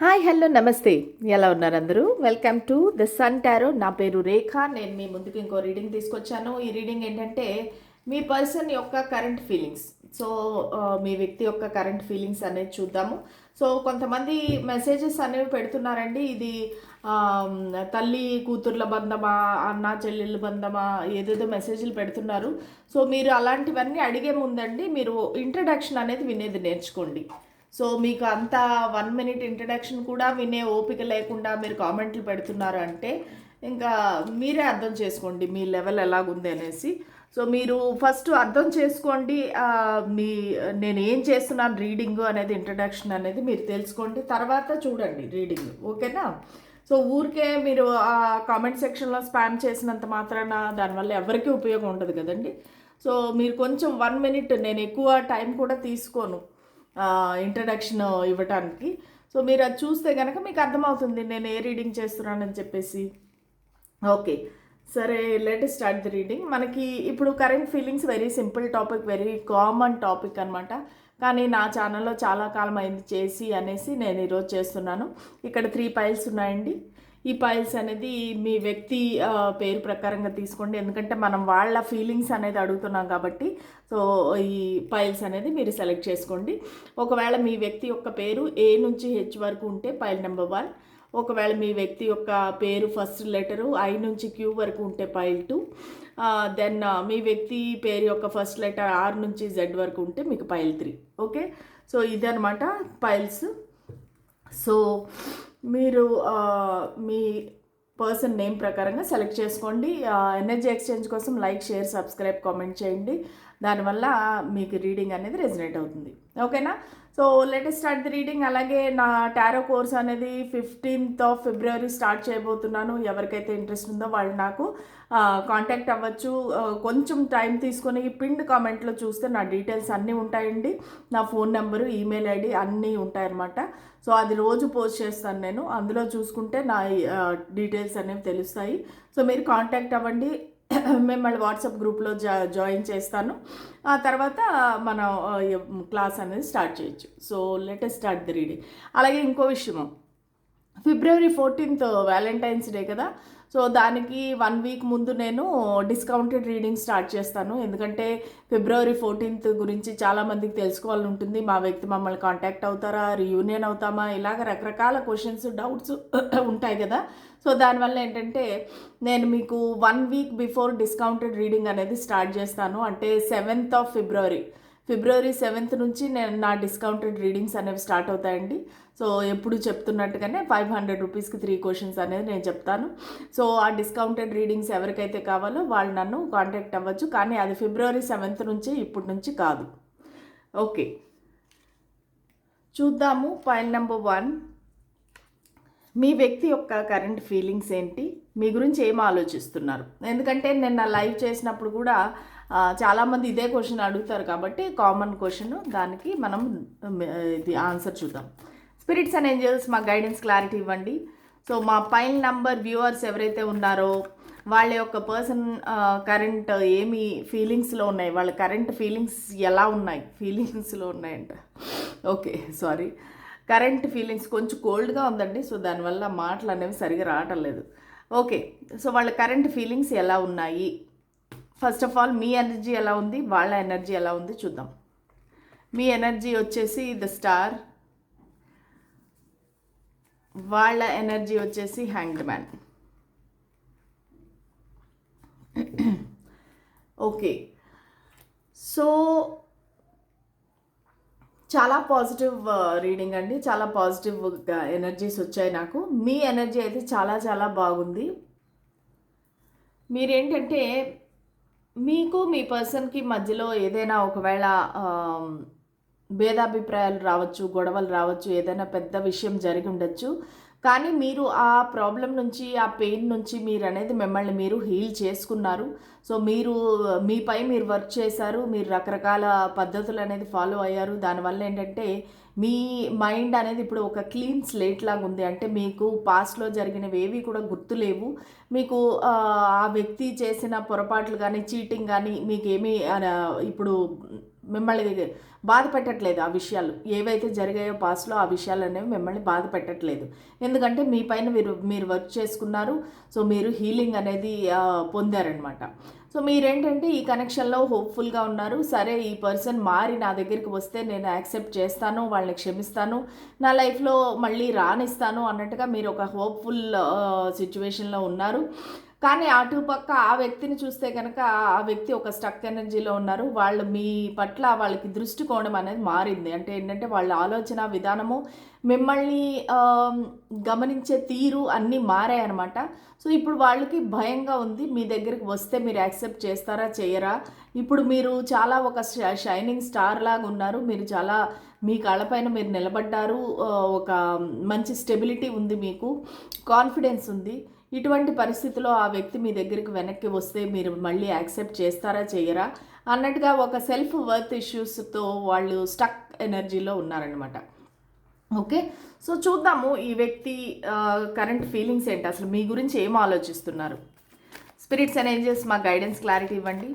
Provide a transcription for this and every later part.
Hi hello నమస్తే. ఎలా ఉన్నారు అందరూ? Welcome to the sun tarot. నా పేరు రేఖ. నేను మీ ముందుకు ఇంకో రీడింగ్ తీసుకొచ్చాను. ఈ రీడింగ్ ఏంటంటే మీ పర్సన్ యొక్క కరెంట్ ఫీలింగ్స్. సో మీ వ్యక్తి యొక్క కరెంట్ ఫీలింగ్స్ అనేది చూద్దాము. సో కొంతమంది మెసేజెస్ అనేవి పెడుతున్నారండి. ఇది తల్లి కూతుర్ల బంధమా, అన్న చెల్లెళ్ళ బంధమా, ఏదేదో మెసేజ్లు పెడుతున్నారు. సో మీరు అలాంటివన్నీ అడిగే ముందండి మీరు ఇంట్రడక్షన్ అనేది వినేది నేర్చుకోండి. సో మీకు అంత 1 minute ఇంట్రడక్షన్ కూడా వినే ఓపిక లేకుండా మీరు కామెంట్లు పెడుతున్నారు అంటే ఇంకా మీరే అర్థం చేసుకోండి మీ లెవెల్ ఎలాగుంది అనేసి. సో మీరు ఫస్ట్ అర్థం చేసుకోండి మీ నేను ఏం చేస్తున్నాను రీడింగ్ అనేది, ఇంట్రడక్షన్ అనేది మీరు తెలుసుకోండి. తర్వాత చూడండి రీడింగ్, ఓకేనా? సో ఊరికే మీరు ఆ కామెంట్ సెక్షన్లో స్పామ్ చేసినంత మాత్రాన దానివల్ల ఎవరికీ ఉపయోగం ఉండదు కదండి. సో మీరు కొంచెం 1 minute, నేను ఎక్కువ టైం కూడా తీసుకోను ఇంట్రడక్షన్ ఇవ్వటానికి. సో మీరు అది చూస్తే కనుక మీకు అర్థమవుతుంది నేను ఏ రీడింగ్ చేస్తున్నానని చెప్పేసి. ఓకే సరే, లెట్ స్టార్ట్ ది రీడింగ్. మనకి ఇప్పుడు current feelings very simple topic, very common topic అనమాట. కానీ నా ఛానల్లో చాలా కాలం అయింది చేసి అనేసి నేను ఈరోజు చేస్తున్నాను. ఇక్కడ 3 piles ఉన్నాయండి. ఈ పైల్స్ అనేది మీ వ్యక్తి పేరు ప్రకారంగా తీసుకోండి, ఎందుకంటే మనం వాళ్ళ ఫీలింగ్స్ అనేది అడుగుతున్నాం కాబట్టి. సో ఈ పైల్స్ అనేది మీరు సెలెక్ట్ చేసుకోండి. ఒకవేళ మీ వ్యక్తి యొక్క పేరు ఏ నుంచి హెచ్ వరకు ఉంటే పైల్ నెంబర్ 1. ఒకవేళ మీ వ్యక్తి యొక్క పేరు ఫస్ట్ లెటరు ఐ నుంచి క్యూ వరకు ఉంటే పైల్ 2. దెన్ మీ వ్యక్తి పేరు యొక్క ఫస్ట్ లెటర్ ఆర్ నుంచి జెడ్ వరకు ఉంటే మీకు పైల్ 3. ఓకే, సో ఇదనమాట పైల్స్. సో మీరు మీ పర్సన్ నేమ్ ప్రకారంగా సెలెక్ట్ చేసుకోండి. ఎనర్జీ ఎక్స్చేంజ్ కోసం లైక్, షేర్, సబ్స్క్రైబ్, కామెంట్ చేయండి. దానివల్ల మీకు రీడింగ్ అనేది రెజనేట్ అవుతుంది, ఓకేనా? So let us start the reading. అలాగే నా టారో కోర్స్ అనేది 15th of February స్టార్ట్ చేయబోతున్నాను. ఎవరికైతే ఇంట్రెస్ట్ ఉందో వాళ్ళు నాకు కాంటాక్ట్ అవ్వచ్చు. కొంచెం టైం తీసుకొని పిన్డ్ కామెంట్లో చూస్తే నా డీటెయిల్స్ అన్నీ ఉంటాయండి. నా ఫోన్ నెంబరు, ఈమెయిల్ ఐడి అన్నీ ఉంటాయన్నమాట. సో అది రోజు పోస్ట్ చేస్తాను నేను. అందులో చూసుకుంటే నా డీటెయిల్స్ అనేవి తెలుస్తాయి. సో మీరు కాంటాక్ట్ అవ్వండి. మిమ్మల్ని వాట్సాప్ గ్రూప్లో జాయిన్ చేస్తాను. ఆ తర్వాత మనం క్లాస్ అనేది స్టార్ట్ చేయొచ్చు. So let us start the reading. అలాగే ఇంకో విషయము, February 14th వ్యాలంటైన్స్ డే కదా. సో దానికి 1 week ముందు నేను డిస్కౌంటెడ్ రీడింగ్ స్టార్ట్ చేస్తాను. ఎందుకంటే February 14th గురించి చాలామందికి తెలుసుకోవాలని ఉంటుంది. మా వ్యక్తి మమ్మల్ని కాంటాక్ట్ అవుతారా, రీయూనియన్ అవుతామా, ఇలాగ రకరకాల క్వశ్చన్స్, డౌట్స్ ఉంటాయి కదా. సో దానివల్ల ఏంటంటే నేను మీకు 1 week బిఫోర్ డిస్కౌంటెడ్ రీడింగ్ అనేది స్టార్ట్ చేస్తాను. అంటే 7th of February, February 7th నుంచి నేను నా డిస్కౌంటెడ్ రీడింగ్స్ అనేవి స్టార్ట్ అవుతాయండి. సో ఎప్పుడు చెప్తున్నట్టుగానే 500 రూపీస్కి 3 క్వశ్చన్స్ అనేది నేను చెప్తాను. సో ఆ డిస్కౌంటెడ్ రీడింగ్స్ ఎవరికైతే కావాలో వాళ్ళు నన్ను కాంటాక్ట్ అవ్వచ్చు. కానీ అది February 7th నుంచి, ఇప్పటి నుంచి కాదు. ఓకే, చూద్దాము. పైల్ నెంబర్ 1, మీ వ్యక్తి యొక్క కరెంట్ ఫీలింగ్స్ ఏంటి, మీ గురించి ఏం ఆలోచిస్తున్నారు. ఎందుకంటే నేను నా లైవ్ చేసినప్పుడు కూడా చాలామంది ఇదే క్వశ్చన్ అడుగుతారు కాబట్టి కామన్ క్వశ్చన్, దానికి మనం ఇది ఆన్సర్ చూద్దాం. స్పిరిట్స్ అండ్ ఏంజల్స్ మా గైడెన్స్, క్లారిటీ ఇవ్వండి. సో మా పైల్ నంబర్ వ్యూవర్స్ ఎవరైతే ఉన్నారో వాళ్ళ యొక్క పర్సన్ కరెంట్ ఏమి ఫీలింగ్స్లో ఉన్నాయి, వాళ్ళ కరెంట్ ఫీలింగ్స్ ఎలా ఉన్నాయి, ఫీలింగ్స్లో ఉన్నాయంట. ఓకే సారీ, కరెంట్ ఫీలింగ్స్ కొంచెం కోల్డ్గా ఉందండి. సో దానివల్ల మాటలు అనేవి సరిగా రావటం లేదు. ఓకే, సో వాళ్ళ కరెంట్ ఫీలింగ్స్ ఎలా ఉన్నాయి. First of all me energy ఎలా ఉంది, వాళ్ళ ఎనర్జీ ఎలా ఉంది చూద్దాం. మీ ఎనర్జీ వచ్చేసి ద స్టార్, వాళ్ళ ఎనర్జీ వచ్చేసి హ్యాంగ్డ్ మ్యాన్. ఓకే, సో చాలా పాజిటివ్ రీడింగ్ అండి, చాలా పాజిటివ్ ఎనర్జీస్ వచ్చాయి నాకు. మీ ఎనర్జీ అయితే చాలా చాలా బాగుంది. మీరేంటంటే మీకు మీ పర్సన్కి మధ్యలో ఏదైనా ఒకవేళ భేదాభిప్రాయాలు రావచ్చు, గొడవలు రావచ్చు, ఏదైనా పెద్ద విషయం జరిగి ఉండొచ్చు. కానీ మీరు ఆ ప్రాబ్లం నుంచి, ఆ పెయిన్ నుంచి మీరు అనేది మిమ్మల్ని మీరు హీల్ చేసుకున్నారు. సో మీరు మీపై మీరు వర్క్ చేశారు, మీరు రకరకాల పద్ధతులు అనేది ఫాలో అయ్యారు. దానివల్ల ఏంటంటే మీ మైండ్ అనేది ఇప్పుడు ఒక క్లీన్ స్లేట్ లాగా ఉంది. అంటే మీకు పాస్ట్లో జరిగినవి ఏవి కూడా గుర్తులేవు. మీకు ఆ వ్యక్తి చేసిన పొరపాట్లు కానీ, చీటింగ్ కానీ మీకేమీ ఇప్పుడు మిమ్మల్ని బాధ పెట్టట్లేదు. ఆ విషయాలు ఏవైతే జరిగాయో పాస్ట్లో ఆ విషయాలు అనేవి మిమ్మల్ని బాధ పెట్టట్లేదు. ఎందుకంటే మీ పైన మీరు వర్క్ చేసుకున్నారు. సో మీరు హీలింగ్ అనేది పొందారనమాట. సో మీరేంటంటే ఈ కనెక్షన్లో హోప్ఫుల్గా ఉన్నారు. సరే, ఈ పర్సన్ మారి నా దగ్గరికి వస్తే నేను యాక్సెప్ట్ చేస్తాను, వాళ్ళని క్షమిస్తాను, నా లైఫ్లో మళ్ళీ రానిస్తాను అన్నట్టుగా మీరు ఒక హోప్ఫుల్ సిచ్యువేషన్లో ఉన్నారు. కానీ అటుపక్క ఆ వ్యక్తిని చూస్తే కనుక ఆ వ్యక్తి ఒక స్టక్ ఎనర్జీలో ఉన్నారు. వాళ్ళు మీ పట్ల వాళ్ళకి దృష్టికోణం అనేది మారింది. అంటే ఏంటంటే వాళ్ళ ఆలోచన విధానము, మిమ్మల్ని గమనించే తీరు అన్నీ మారాయన్నమాట. సో ఇప్పుడు వాళ్ళకి భయంగా ఉంది. మీ దగ్గరికి వస్తే మీరు యాక్సెప్ట్ చేస్తారా చేయరా? ఇప్పుడు మీరు చాలా ఒక షైనింగ్ స్టార్ లాగా ఉన్నారు. మీరు చాలా మీ కాళ్ళపైన మీరు నిలబడ్డారు. ఒక మంచి స్టెబిలిటీ ఉంది, మీకు కాన్ఫిడెన్స్ ఉంది. ఇటువంటి పరిస్థితిలో ఆ వ్యక్తి మీ దగ్గరికి వెనక్కి వస్తే మీరు మళ్ళీ యాక్సెప్ట్ చేస్తారా చేయరా అన్నట్టుగా ఒక సెల్ఫ్ వర్త్ ఇష్యూస్తో వాళ్ళు స్టక్ ఎనర్జీలో ఉన్నారనమాట. ఓకే, సో చూద్దాము ఈ వ్యక్తి కరెంట్ ఫీలింగ్స్ ఏంటి, అసలు మీ గురించి ఏం ఆలోచిస్తున్నారు. స్పిరిట్స్ అండ్ ఏంజెల్స్ మా గైడెన్స్ క్లారిటీ ఇవ్వండి.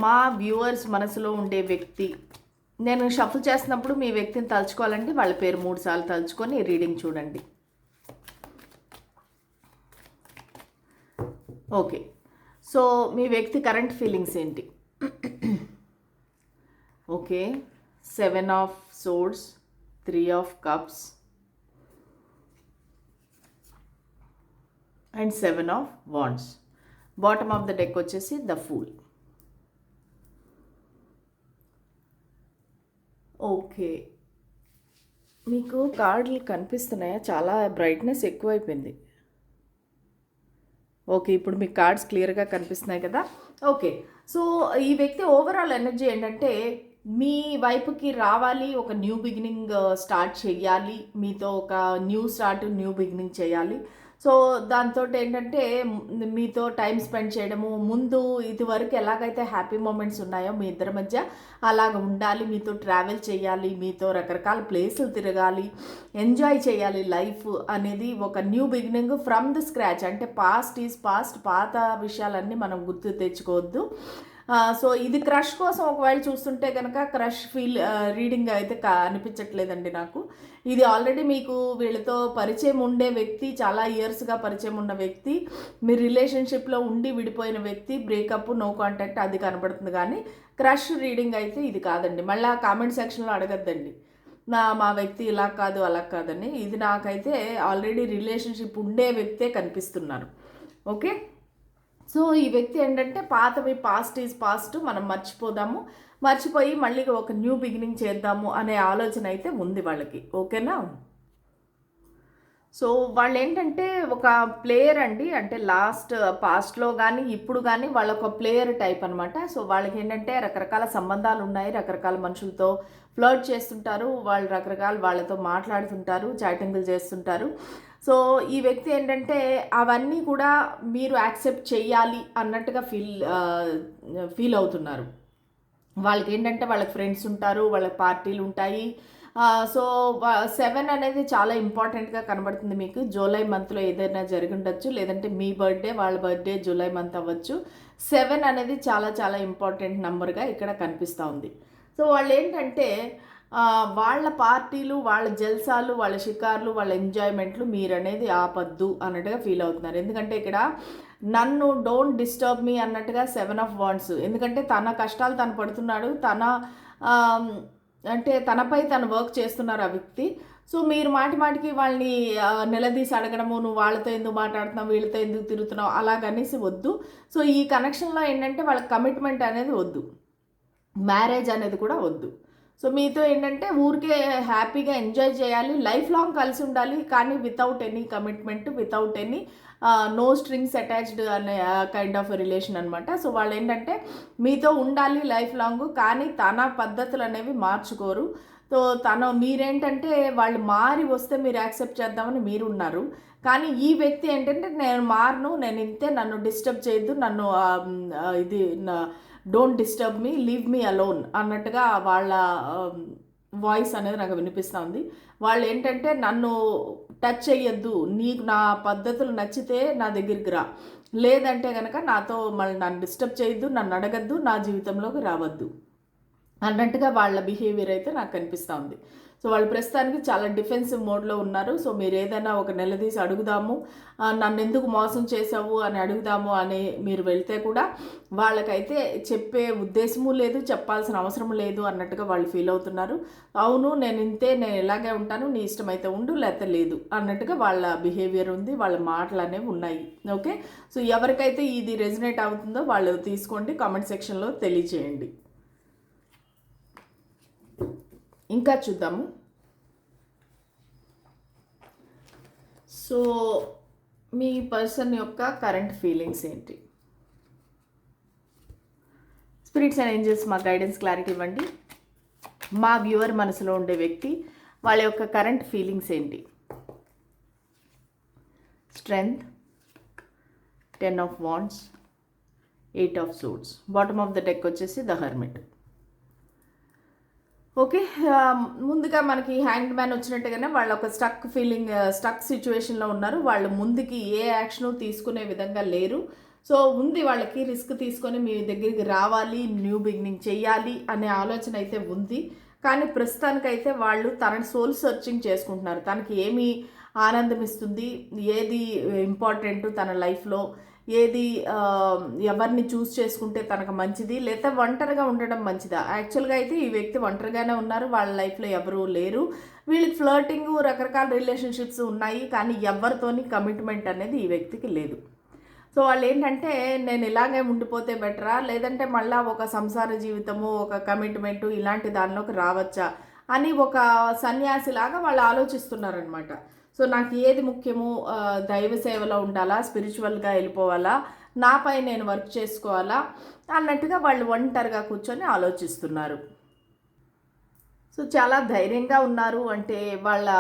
మా వ్యూవర్స్ మనసులో ఉండే వ్యక్తి, నేను షఫుల్ చేస్తున్నప్పుడు మీ వ్యక్తిని తలుచుకోవాలంటే వాళ్ళ పేరు 3 సార్లు తలుచుకొని రీడింగ్ చూడండి. ఓకే, సో మీ వ్యక్తి కరెంట్ ఫీలింగ్స్ ఏంటి? Okay, 7 of swords, 3 of cups and 7 of wands. Bottom of the deck వచ్చేసి ద ఫూల్. ఓకే, మీకు కార్డులు కనిపిస్తున్నాయా? చాలా బ్రైట్నెస్ ఎక్కువైపోయింది. ఓకే, ఇప్పుడు మీకు కార్డ్స్ క్లియర్గా కనిపిస్తున్నాయి కదా. ఓకే, సో ఈ వ్యక్తి ఓవరాల్ ఎనర్జీ ఏంటంటే మీ వైపుకి రావాలి, ఒక న్యూ బిగినింగ్ స్టార్ట్ చేయాలి, మీతో ఒక న్యూ బిగినింగ్ చేయాలి. సో దాంతో ఏంటంటే మీతో టైం స్పెండ్ చేయడము, ముందు ఇదివరకు ఎలాగైతే హ్యాపీ మూమెంట్స్ ఉన్నాయో మీ ఇద్దరి మధ్య అలాగ ఉండాలి, మీతో ట్రావెల్ చేయాలి, మీతో రకరకాల ప్లేసులు తిరగాలి, ఎంజాయ్ చేయాలి లైఫ్ అనేది. ఒక new beginning from the scratch, అంటే పాస్ట్ ఈజ్ పాస్ట్, పాత విషయాలన్నీ మనం గుర్తు తెచ్చుకోవద్దు. సో ఇది క్రష్ కోసం ఒకవేళ చూస్తుంటే కనుక క్రష్ రీడింగ్ అయితే అనిపించట్లేదండి నాకు. ఇది ఆల్రెడీ మీకు వీళ్ళతో పరిచయం ఉండే వ్యక్తి, చాలా ఇయర్స్గా పరిచయం ఉన్న వ్యక్తి, మీ రిలేషన్షిప్లో ఉండి విడిపోయిన వ్యక్తి, బ్రేకప్, నో కాంటాక్ట్ అది కనబడుతుంది. కానీ క్రష్ రీడింగ్ అయితే ఇది కాదండి. మళ్ళీ కామెంట్ సెక్షన్లో అడగద్దండి మా వ్యక్తి ఇలా కాదు అలా కాదని. ఇది నాకైతే ఆల్రెడీ రిలేషన్షిప్ ఉండే వ్యక్తే కనిపిస్తున్నారు. ఓకే, సో ఈ వ్యక్తి ఏంటంటే పాతవి, పాస్ట్ ఈజ్ పాస్ట్, మనం మర్చిపోయి మళ్ళీ ఒక న్యూ బిగినింగ్ చేద్దాము అనే ఆలోచన అయితే ఉంది వాళ్ళకి. ఓకేనా? సో వాళ్ళు ఏంటంటే ఒక ప్లేయర్ అండి, అంటే పాస్ట్లో కానీ ఇప్పుడు కానీ వాళ్ళ ఒక ప్లేయర్ టైప్ అనమాట. సో వాళ్ళకి ఏంటంటే రకరకాల సంబంధాలు ఉన్నాయి, రకరకాల మనుషులతో ఫ్లర్ట్ చేస్తుంటారు, వాళ్ళు వాళ్ళతో మాట్లాడుతుంటారు, చాటింగ్లు చేస్తుంటారు. సో ఈ వ్యక్తి ఏంటంటే అవన్నీ కూడా మీరు యాక్సెప్ట్ చేయాలి అన్నట్టుగా ఫీల్ అవుతున్నారు. వాళ్ళకి ఏంటంటే వాళ్ళకి ఫ్రెండ్స్ ఉంటారు, వాళ్ళకి పార్టీలు ఉంటాయి. సో 7 అనేది చాలా ఇంపార్టెంట్గా కనబడుతుంది మీకు. జూలై మంత్లో ఏదైనా జరిగి ఉండొచ్చు, లేదంటే మీ బర్త్డే వాళ్ళ బర్త్డే జూలై మంత్ అవ్వచ్చు. 7 అనేది చాలా చాలా ఇంపార్టెంట్ నెంబర్గా ఇక్కడ కనిపిస్తూ ఉంది. సో వాళ్ళు ఏంటంటే వాళ్ళ పార్టీలు, వాళ్ళ జల్సాలు, వాళ్ళ షికార్లు, వాళ్ళ ఎంజాయ్మెంట్లు మీరనేది ఆపద్దు అన్నట్టుగా ఫీల్ అవుతున్నారు. ఎందుకంటే ఇక్కడ నన్ను డోంట్ డిస్టర్బ్ మీ అన్నట్టుగా 7 ఆఫ్ వాండ్స్. ఎందుకంటే తన కష్టాలు తను పడుతున్నాడు, అంటే తనపై తను వర్క్ చేస్తున్నారు ఆ వ్యక్తి. సో మీరు మాటికి వాళ్ళని నిలదీసి అడగడము, నువ్వు వాళ్ళతో ఎందుకు మాట్లాడుతున్నావు, వీళ్ళతో ఎందుకు తిరుగుతున్నావు అలాగనేసి వద్దు. సో ఈ కనెక్షన్లో ఏంటంటే వాళ్ళకి కమిట్మెంట్ అనేది వద్దు, మ్యారేజ్ అనేది కూడా వద్దు. సో మీతో ఏంటంటే ఊరికే హ్యాపీగా ఎంజాయ్ చేయాలి, లైఫ్ లాంగ్ కలిసి ఉండాలి, కానీ without any commitment, without any no strings attached అనే కైండ్ ఆఫ్ రిలేషన్ అనమాట. సో వాళ్ళు ఏంటంటే మీతో ఉండాలి లైఫ్ లాంగ్, కానీ తన పద్ధతులు అనేవి మార్చుకోరు. సో మీరేంటంటే వాళ్ళు మారి వస్తే మీరు యాక్సెప్ట్ చేద్దామని మీరు ఉన్నారు. కానీ ఈ వ్యక్తి ఏంటంటే నేను మారను, నేను ఇంతే, నన్ను డిస్టర్బ్ చేయొద్దు, నన్ను don't disturb me, leave me alone అన్నట్టుగా వాళ్ళ వాయిస్ అనేది నాకు వినిపిస్తూ ఉంది. వాళ్ళు ఏంటంటే నన్ను టచ్ చేయొద్దు, నీకు నా పద్ధతులు నచ్చితే నా దగ్గరికి రా, లేదంటే కనుక నాతో మళ్ళీ నన్ను డిస్టర్బ్ చేయొద్దు, నన్ను అడగద్దు, నా జీవితంలోకి రావద్దు. అన్నట్టుగా వాళ్ళ బిహేవియర్ అయితే నాకు కనిపిస్తూ ఉంది. సో వాళ్ళు ప్రస్తుతానికి చాలా డిఫెన్సివ్ మోడ్లో ఉన్నారు. సో మీరు ఏదైనా ఒక నిలదీసి అడుగుదాము, నన్ను ఎందుకు మోసం చేసావు అని అడుగుదాము అని మీరు వెళ్తే కూడా వాళ్ళకైతే చెప్పే ఉద్దేశము లేదు, చెప్పాల్సిన అవసరం లేదు అన్నట్టుగా వాళ్ళు ఫీల్ అవుతున్నారు. అవును నేను ఇంతే, నేను ఇలాగే ఉంటాను, నీ ఇష్టమైతే ఉండు లేకపోతే లేదు అన్నట్టుగా వాళ్ళ బిహేవియర్ ఉంది, వాళ్ళ మాటలు అనేవి ఉన్నాయి. ఓకే, సో ఎవరికైతే ఇది రెజినేట్ అవుతుందో వాళ్ళు తీసుకోండి, కామెంట్ సెక్షన్లో తెలియజేయండి. ఇంకా చూద్దాము. సో మీ పర్సన్ యొక్క కరెంట్ ఫీలింగ్స్ ఏంటి? స్పిరిట్స్ అండ్ ఏంజల్స్ మా గైడెన్స్ క్లారిటీ ఇవ్వండి. మా వ్యూవర్ మనసులో ఉండే వ్యక్తి వాళ్ళ యొక్క కరెంట్ ఫీలింగ్స్ ఏంటి? Strength, 10 of wands, 8 of swords. Bottom of the deck వచ్చేసి ద హెర్మిట్. ఓకే, ముందుగా మనకి హ్యాండ్ మ్యాన్ వచ్చినట్టుగానే వాళ్ళు ఒక స్టక్ సిచ్యువేషన్లో ఉన్నారు. వాళ్ళు ముందుకి ఏ యాక్షన్ తీసుకునే విధంగా లేరు. సో ఉంది వాళ్ళకి రిస్క్ తీసుకొని మీ దగ్గరికి రావాలి, న్యూ బిగినింగ్ చేయాలి అనే ఆలోచన అయితే ఉంది. కానీ ప్రస్తుతానికైతే వాళ్ళు తన సోల్ సర్చింగ్ చేసుకుంటున్నారు. తనకి ఏమి ఆనందం ఇస్తుంది, ఏది ఇంపార్టెంట్ తన లైఫ్లో, ఏది ఎవరిని చూస్ చేసుకుంటే తనకు మంచిది, లేదా ఒంటరిగా ఉండడం మంచిదా. యాక్చువల్గా అయితే ఈ వ్యక్తి ఒంటరిగానే ఉన్నారు, వాళ్ళ లైఫ్లో ఎవరూ లేరు. వీళ్ళకి ఫ్లర్టింగ్, రకరకాల రిలేషన్షిప్స్ ఉన్నాయి, కానీ ఎవరితోని కమిట్మెంట్ అనేది ఈ వ్యక్తికి లేదు. సో వాళ్ళు ఏంటంటే నేను ఇలాగే ఉండిపోతే బెటరా, లేదంటే మళ్ళీ ఒక సంసార జీవితము, ఒక కమిట్మెంటు ఇలాంటి దానిలోకి రావచ్చా అని ఒక సన్యాసిలాగా వాళ్ళు ఆలోచిస్తున్నారనమాట. సో నాకు ఏది ముఖ్యము, దైవ సేవలో ఉండాలా, స్పిరిచువల్గా వెళ్ళిపోవాలా, నాపై నేను వర్క్ చేసుకోవాలా అన్నట్టుగా వాళ్ళు ఒంటరిగా కూర్చొని ఆలోచిస్తున్నారు. సో చాలా ధైర్యంగా ఉన్నారు, అంటే వాళ్ళ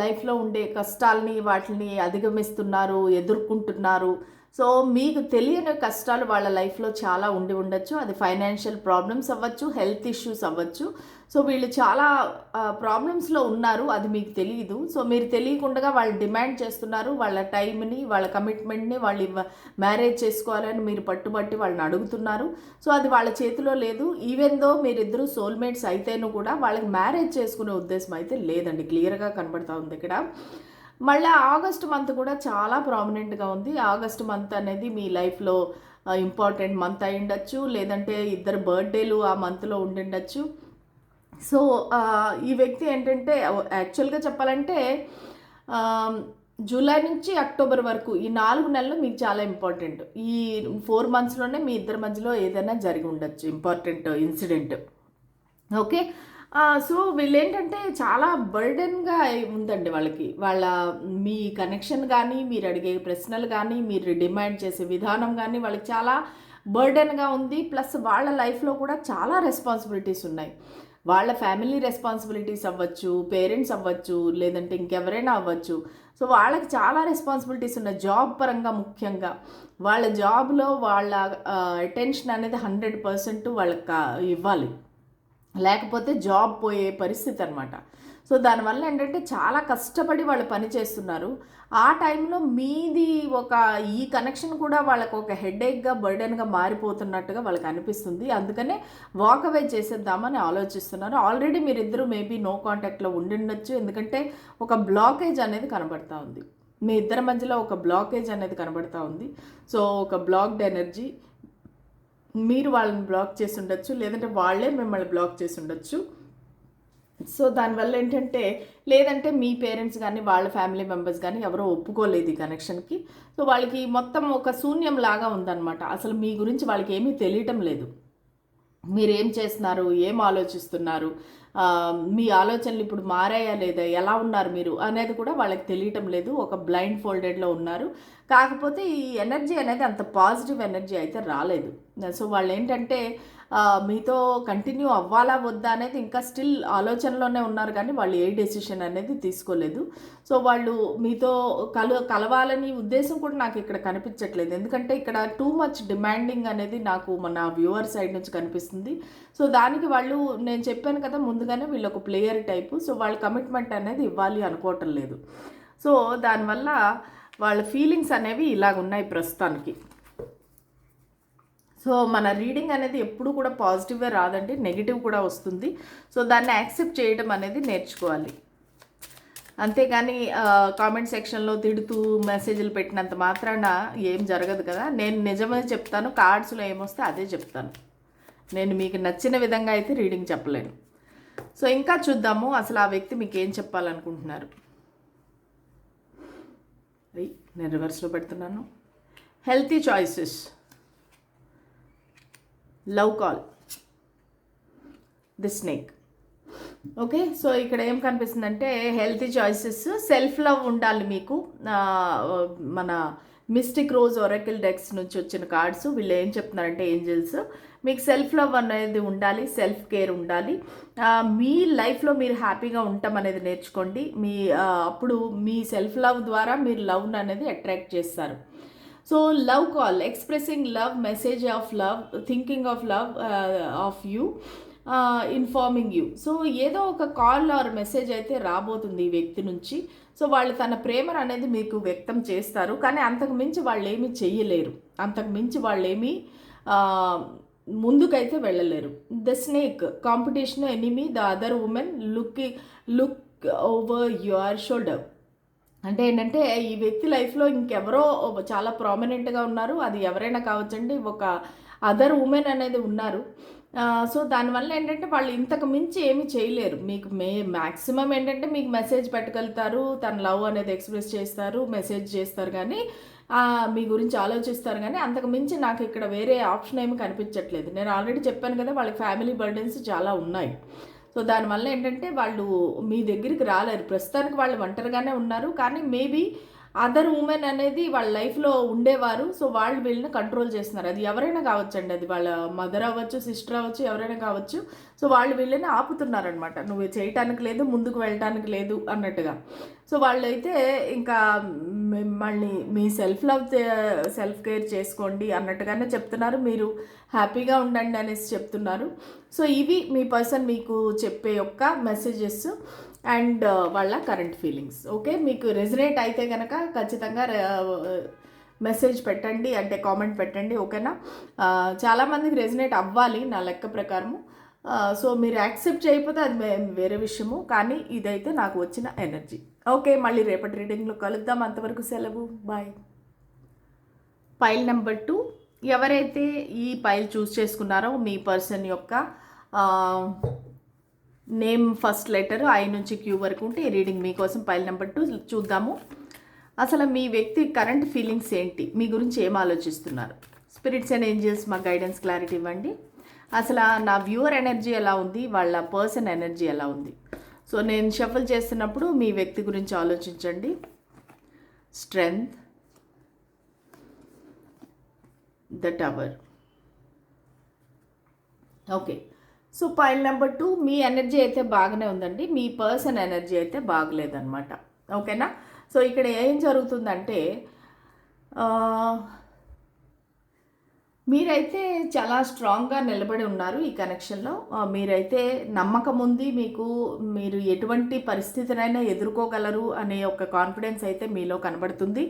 లైఫ్లో ఉండే కష్టాలని వాటిని అధిగమిస్తున్నారు, ఎదుర్కొంటున్నారు. సో మీకు తెలియని కష్టాలు వాళ్ళ లైఫ్లో చాలా ఉండి ఉండొచ్చు. అది ఫైనాన్షియల్ ప్రాబ్లమ్స్ అవ్వచ్చు, హెల్త్ ఇష్యూస్ అవ్వచ్చు. సో వీళ్ళు చాలా ప్రాబ్లమ్స్లో ఉన్నారు, అది మీకు తెలియదు. సో మీరు తెలియకుండా వాళ్ళు డిమాండ్ చేస్తున్నారు, వాళ్ళ టైంని, వాళ్ళ కమిట్మెంట్ని వాళ్ళు మ్యారేజ్ చేసుకోవాలని మీరు పట్టుబట్టి వాళ్ళని అడుగుతున్నారు. సో అది వాళ్ళ చేతిలో లేదు. ఈవెన్ దో మీరిద్దరూ సోల్మేట్స్ అయితేనూ కూడా వాళ్ళకి మ్యారేజ్ చేసుకునే ఉద్దేశం అయితే లేదండి, క్లియర్గా కనబడతా ఉంది ఇక్కడ. మళ్ళీ ఆగస్ట్ మంత్ కూడా చాలా ప్రామినెంట్గా ఉంది. ఆగస్ట్ మంత్ అనేది మీ లైఫ్లో ఇంపార్టెంట్ మంత్ అయి ఉండొచ్చు, లేదంటే ఇద్దరు బర్త్డేలు ఆ మంత్లో ఉండిండొచ్చు. సో ఈ వ్యక్తి ఏంటంటే యాక్చువల్గా చెప్పాలంటే జూలై నుంచి అక్టోబర్ వరకు ఈ 4 నెలలు మీకు చాలా ఇంపార్టెంట్. ఈ 4 మంత్స్లోనే మీ ఇద్దరి మధ్యలో ఏదైనా జరిగి ఉండొచ్చు ఇంపార్టెంట్ ఇన్సిడెంట్. ఓకే, సో వీళ్ళేంటంటే చాలా బర్డెన్గా ఉందండి వాళ్ళకి. మీ కనెక్షన్ కానీ, మీరు అడిగే ప్రశ్నలు కానీ, మీరు డిమాండ్ చేసే విధానం కానీ వాళ్ళకి చాలా బర్డెన్గా ఉంది. ప్లస్ వాళ్ళ లైఫ్లో కూడా చాలా రెస్పాన్సిబిలిటీస్ ఉన్నాయి. వాళ్ళ ఫ్యామిలీ రెస్పాన్సిబిలిటీస్ అవ్వచ్చు, పేరెంట్స్ అవ్వచ్చు, లేదంటే ఇంకెవరైనా అవ్వచ్చు. సో వాళ్ళకి చాలా రెస్పాన్సిబిలిటీస్ ఉన్నాయి, జాబ్ పరంగా ముఖ్యంగా. వాళ్ళ జాబ్లో వాళ్ళ అటెన్షన్ అనేది 100% వాళ్ళకి ఇవ్వాలి, లేకపోతే జాబ్ పోయే పరిస్థితి అనమాట. సో దానివల్ల ఏంటంటే చాలా కష్టపడి వాళ్ళు పని చేస్తున్నారు. ఆ టైంలో మీది ఈ కనెక్షన్ కూడా వాళ్ళకు ఒక హెడేక్గా, బర్డెన్గా మారిపోతున్నట్టుగా వాళ్ళకి అనిపిస్తుంది. అందుకనే వాకవే చేసేద్దామని ఆలోచిస్తున్నారు. ఆల్రెడీ మీరిద్దరూ మేబీ నో కాంటాక్ట్లో ఉండిండొచ్చు, ఎందుకంటే ఒక బ్లాకేజ్ అనేది కనబడతా ఉంది. మీ ఇద్దరి మధ్యలో ఒక బ్లాకేజ్ అనేది కనబడతా ఉంది. సో ఒక బ్లాక్డ్ ఎనర్జీ, మీరు వాళ్ళని బ్లాక్ చేసి ఉండొచ్చు, లేదంటే వాళ్ళే మిమ్మల్ని బ్లాక్ చేసి ఉండొచ్చు. సో దానివల్ల ఏంటంటే, లేదంటే మీ పేరెంట్స్ కానీ వాళ్ళ ఫ్యామిలీ మెంబర్స్ కానీ ఎవరో ఒప్పుకోలేదు ఈ కనెక్షన్కి. సో వాళ్ళకి మొత్తం ఒక శూన్యం లాగా ఉందన్నమాట. అసలు మీ గురించి వాళ్ళకి ఏమీ తెలియటం లేదు. మీరేం చేస్తున్నారు, ఏం ఆలోచిస్తున్నారు, మీ ఆలోచనలు ఇప్పుడు మారాయా లేదా, ఎలా ఉన్నారు మీరు అనేది కూడా వాళ్ళకి తెలియటం లేదు. ఒక బ్లైండ్ ఫోల్డెడ్లో ఉన్నారు. కాకపోతే ఈ ఎనర్జీ అనేది అంత పాజిటివ్ ఎనర్జీ అయితే రాలేదు. సో వాళ్ళు ఏంటంటే మీతో కంటిన్యూ అవ్వాలా వద్దా అనేది ఇంకా స్టిల్ ఆలోచనలోనే ఉన్నారు, కానీ వాళ్ళు ఏ డెసిషన్ అనేది తీసుకోలేదు. సో వాళ్ళు మీతో కలవాలని ఉద్దేశం కూడా నాకు ఇక్కడ కనిపించట్లేదు, ఎందుకంటే ఇక్కడ టూ మచ్ డిమాండింగ్ అనేది నాకు మన వ్యూవర్ సైడ్ నుంచి కనిపిస్తుంది. సో దానికి వాళ్ళు, నేను చెప్పాను కదా ముందుగానే, వీళ్ళు ఒక ప్లేయర్ టైపు. సో వాళ్ళు కమిట్మెంట్ అనేది ఇవ్వాలి అనుకోవటం లేదు. సో దానివల్ల వాళ్ళ ఫీలింగ్స్ అనేవి ఇలాగున్నాయి ప్రస్తుతానికి. సో మన రీడింగ్ అనేది ఎప్పుడు కూడా పాజిటివ్గా రాదండి, నెగిటివ్ కూడా వస్తుంది. సో దాన్ని యాక్సెప్ట్ చేయడం అనేది నేర్చుకోవాలి. అంతేగాని కామెంట్ సెక్షన్లో తిడుతూ మెసేజ్లు పెట్టినంత మాత్రాన ఏం జరగదు కదా. నేను నిజమే చెప్తాను, కార్డ్స్లో ఏమొస్తే అదే చెప్తాను. నేను మీకు నచ్చిన విధంగా అయితే రీడింగ్ చెప్పలేను. సో ఇంకా చూద్దాము అసలు ఆ వ్యక్తి మీకు ఏం చెప్పాలనుకుంటున్నారు. నేను రివర్స్లో పెడుతున్నాను. Healthy choices, love call, the snake. Okay, so ఇక్కడ ఏం కనిపిస్తుందంటే హెల్తీ చాయిసెస్, సెల్ఫ్ లవ్ ఉండాలి మీకు. మన మిస్టిక్ రోజ్ ఒరాకిల్ డెక్స్ నుంచి వచ్చిన కార్డ్స్ వీళ్ళు ఏం చెప్తున్నారంటే ఏంజల్స్, మీకు సెల్ఫ్ లవ్ అనేది ఉండాలి, సెల్ఫ్ కేర్ ఉండాలి. మీ లైఫ్లో మీరు హ్యాపీగా ఉండటం అనేది నేర్చుకోండి. అప్పుడు మీ సెల్ఫ్ లవ్ ద్వారా మీరు లవ్ అనేది అట్రాక్ట్ చేస్తారు. So love call, expressing love, message of love, thinking of love of you, informing you. So ఏదో ఒక కాల్ ఆర్ మెసేజ్ అయితే రాబోతుంది ఈ వ్యక్తి నుంచి. సో వాళ్ళు తన ప్రేమను అనేది మీకు వ్యక్తం చేస్తారు, కానీ అంతకు మించి వాళ్ళు ఏమీ చెయ్యలేరు, అంతకు మించి వాళ్ళు ఏమీ ముందుకైతే వెళ్ళలేరు. The snake, competition, enemy, the other women, look over your shoulder. అంటే ఏంటంటే ఈ వ్యక్తి లైఫ్లో ఇంకెవరో చాలా ప్రామినెంట్గా ఉన్నారు, అది ఎవరైనా కావచ్చండి, ఒక అదర్ ఉమెన్ అనేది ఉన్నారు. సో దానివల్ల ఏంటంటే వాళ్ళు ఇంతకు మించి ఏమీ చేయలేరు. మీకు మ్యాక్సిమం ఏంటంటే మీకు మెసేజ్ పెట్టగలుగుతారు, తన లవ్ అనేది ఎక్స్ప్రెస్ చేస్తారు, మెసేజ్ చేస్తారు, కానీ మీ గురించి ఆలోచిస్తారు, కానీ అంతకు మించి నాకు ఇక్కడ వేరే ఆప్షన్ ఏమి కనిపించట్లేదు. నేను ఆల్రెడీ చెప్పాను కదా, వాళ్ళకి ఫ్యామిలీ బర్డెన్స్ చాలా ఉన్నాయి. సో దానివల్ల ఏంటంటే వాళ్ళు మీ దగ్గరికి రాలేరు. ప్రస్తుతానికి వాళ్ళు ఒంటరిగానే ఉన్నారు, కానీ మేబీ అదర్ ఉమెన్ అనేది వాళ్ళ లైఫ్లో ఉండేవారు. సో వాళ్ళు వీళ్ళని కంట్రోల్ చేస్తున్నారు. అది ఎవరైనా కావచ్చండి, అది వాళ్ళ మదర్ అవ్వచ్చు, సిస్టర్ అవ్వచ్చు, ఎవరైనా కావచ్చు. సో వాళ్ళు వీళ్ళని ఆపుతున్నారనమాట, నువ్వు చేయటానికి లేదు, ముందుకు వెళ్ళటానికి లేదు అన్నట్టుగా. సో వాళ్ళైతే ఇంకా మిమ్మల్ని మీ సెల్ఫ్ కేర్ చేసుకోండి అన్నట్టుగానే చెప్తున్నారు, మీరు హ్యాపీగా ఉండండి అనేసి చెప్తున్నారు. సో ఇవి మీ పర్సన్ మీకు చెప్పే యొక్క మెసేజెస్ అండ్ వాళ్ళ కరెంట్ ఫీలింగ్స్. ఓకే, మీకు రెజనేట్ అయితే కనుక ఖచ్చితంగా మెసేజ్ పెట్టండి, అంటే కామెంట్ పెట్టండి, ఓకేనా. చాలామందికి రెజనేట్ అవ్వాలి నా లెక్క ప్రకారము. సో మీరు యాక్సెప్ట్ చేయకపోతే అది వేరే విషయము, కానీ ఇదైతే నాకు వచ్చిన ఎనర్జీ. ఓకే, మళ్ళీ రేపటి రీడింగ్లో కలుద్దాం. అంతవరకు సెలవు, బాయ్. పైల్ నెంబర్ 2, ఎవరైతే ఈ పైల్ చూస్ చేసుకున్నారో మీ పర్సన్ యొక్క నేమ్ ఫస్ట్ లెటర్ ఐ నుంచి క్యూ వరకు ఉంటే ఈ రీడింగ్ మీకోసం. పైల్ నెంబర్ 2 చూద్దాము. అసలు మీ వ్యక్తి కరెంట్ ఫీలింగ్స్ ఏంటి, మీ గురించి ఏం ఆలోచిస్తున్నారు. స్పిరిట్స్ అండ్ ఏంజల్స్ మాకు గైడెన్స్, క్లారిటీ ఇవ్వండి. అసలు నా వ్యూవర్ ఎనర్జీ ఎలా ఉంది, వాళ్ళ పర్సన్ ఎనర్జీ ఎలా ఉంది. సో నేను షఫల్ చేస్తున్నప్పుడు మీ వ్యక్తి గురించి ఆలోచించండి. Strength, the tower. Okay, so pile number 2 me energy అయితే బాగానే ఉందండి, మీ పర్సన్ ఎనర్జీ అయితే బాగలేదన్నమాట. ఓకేనా. సో ఇక్కడ ఏం జరుగుతుందంటే మీరైతే చాలా స్ట్రాంగ్గా నిలబడి ఉన్నారు ఈ కనెక్షన్లో. మీరైతే నమ్మకం ఉంది మీకు, మీరు ఎటువంటి పరిస్థితినైనా ఎదుర్కోగలరు అనే ఒక కాన్ఫిడెన్స్ అయితే మీలో కనబడుతుంది.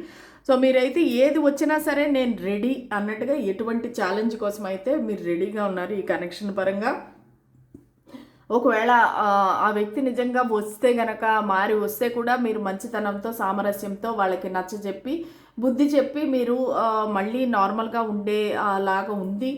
సో మీరైతే ఏది వచ్చినా సరే నేను రెడీ అన్నట్టుగా, ఎటువంటి ఛాలెంజ్ కోసం అయితే మీరు రెడీగా ఉన్నారు ఈ కనెక్షన్ పరంగా. ఒకవేళ ఆ వ్యక్తి నిజంగా వస్తే గనక, మారి వస్తే కూడా మీరు మంచితనంతో, సామరస్యంతో వాళ్ళకి నచ్చజెప్పి, బుద్ధి చెప్పి మీరు మళ్ళీ నార్మల్గా ఉండే లాగా ఉంది.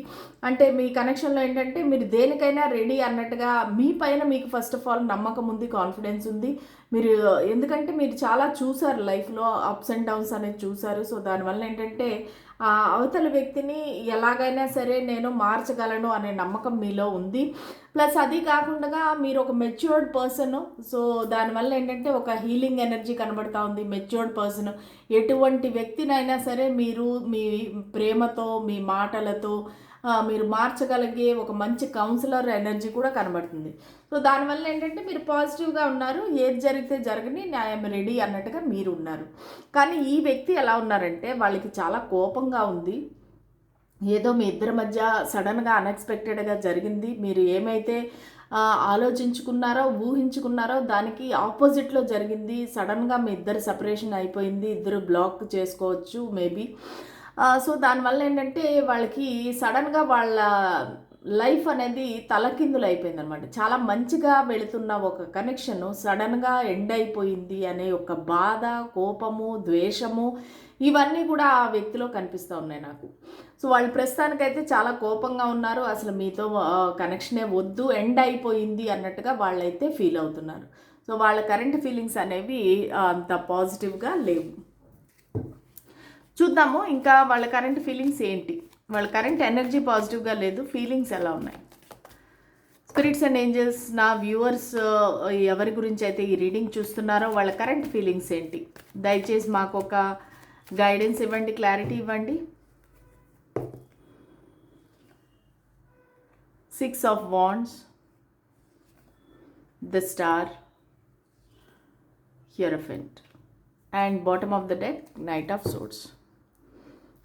అంటే మీ కనెక్షన్లో ఏంటంటే మీరు దేనికైనా రెడీ అన్నట్టుగా, మీ పైన మీకు ఫస్ట్ ఆఫ్ ఆల్ నమ్మకం ఉంది, కాన్ఫిడెన్స్ ఉంది. మీరు ఎందుకంటే మీరు చాలా చూసారు లైఫ్లో, అప్స్ అండ్ డౌన్స్ అనేది చూసారు. సో దానివల్ల ఏంటంటే అవతల వ్యక్తిని ఎలాగైనా సరే నేను మార్చగలను అనే నమ్మకం మీలో ఉంది. ప్లస్ అది కాకుండా మీరు ఒక మెచ్యూర్డ్ పర్సన్. సో దానివల్ల ఏంటంటే ఒక హీలింగ్ ఎనర్జీ కనబడుతూ ఉంది. మెచ్యూర్డ్ పర్సన్, ఎటువంటి వ్యక్తినైనా సరే మీరు మీ ప్రేమతో, మీ మాటలతో మీరు మార్చగలిగే ఒక మంచి కౌన్సిలర్ ఎనర్జీ కూడా కనబడుతుంది. సో దానివల్ల ఏంటంటే మీరు పాజిటివ్గా ఉన్నారు, ఏది జరిగితే జరగని ఐఎమ్ రెడీ అన్నట్టుగా మీరు ఉన్నారు. కానీ ఈ వ్యక్తి ఎలా ఉన్నారంటే వాళ్ళకి చాలా కోపంగా ఉంది. ఏదో మీ ఇద్దరి మధ్య సడన్గా అన్ఎక్స్పెక్టెడ్గా జరిగింది. మీరు ఏమైతే ఆలోచించుకున్నారో, ఊహించుకున్నారో దానికి ఆపోజిట్లో జరిగింది. సడన్గా మీ ఇద్దరు సపరేషన్ అయిపోయింది, ఇద్దరు బ్లాక్ చేసుకోవచ్చు మేబీ. సో దానివల్ల ఏంటంటే వాళ్ళకి సడన్గా వాళ్ళ లైఫ్ అనేది తలకిందులు అయిపోయిందనమాట. చాలా మంచిగా వెళుతున్న ఒక కనెక్షన్ సడన్గా ఎండ్ అయిపోయింది అనే ఒక బాధ, కోపము, ద్వేషము ఇవన్నీ కూడా ఆ వ్యక్తిలో కనిపిస్తూ ఉన్నాయి నాకు. సో వాళ్ళు ప్రస్తుతానికైతే చాలా కోపంగా ఉన్నారు. అసలు మీతో కనెక్షనే వద్దు, ఎండ్ అయిపోయింది అన్నట్టుగా వాళ్ళైతే ఫీల్ అవుతున్నారు. సో వాళ్ళ కరెంట్ ఫీలింగ్స్ అనేవి అంత పాజిటివ్గా లేవు. చూద్దాము ఇంకా వాళ్ళ కరెంట్ ఫీలింగ్స్ ఏంటి, వాళ్ళ కరెంట్ ఎనర్జీ పాజిటివ్గా లేదు, ఫీలింగ్స్ ఎలా ఉన్నాయి. స్పిరిట్స్ అండ్ ఏంజల్స్, నా వ్యూవర్స్ ఎవరి గురించి అయితే ఈ రీడింగ్ చూస్తున్నారో వాళ్ళ కరెంట్ ఫీలింగ్స్ ఏంటి, దయచేసి మాకు ఒక గైడెన్స్ ఇవ్వండి, క్లారిటీ ఇవ్వండి. 6 of Wands, the Star, Hierophant, and bottom of the deck, Knight of Swords.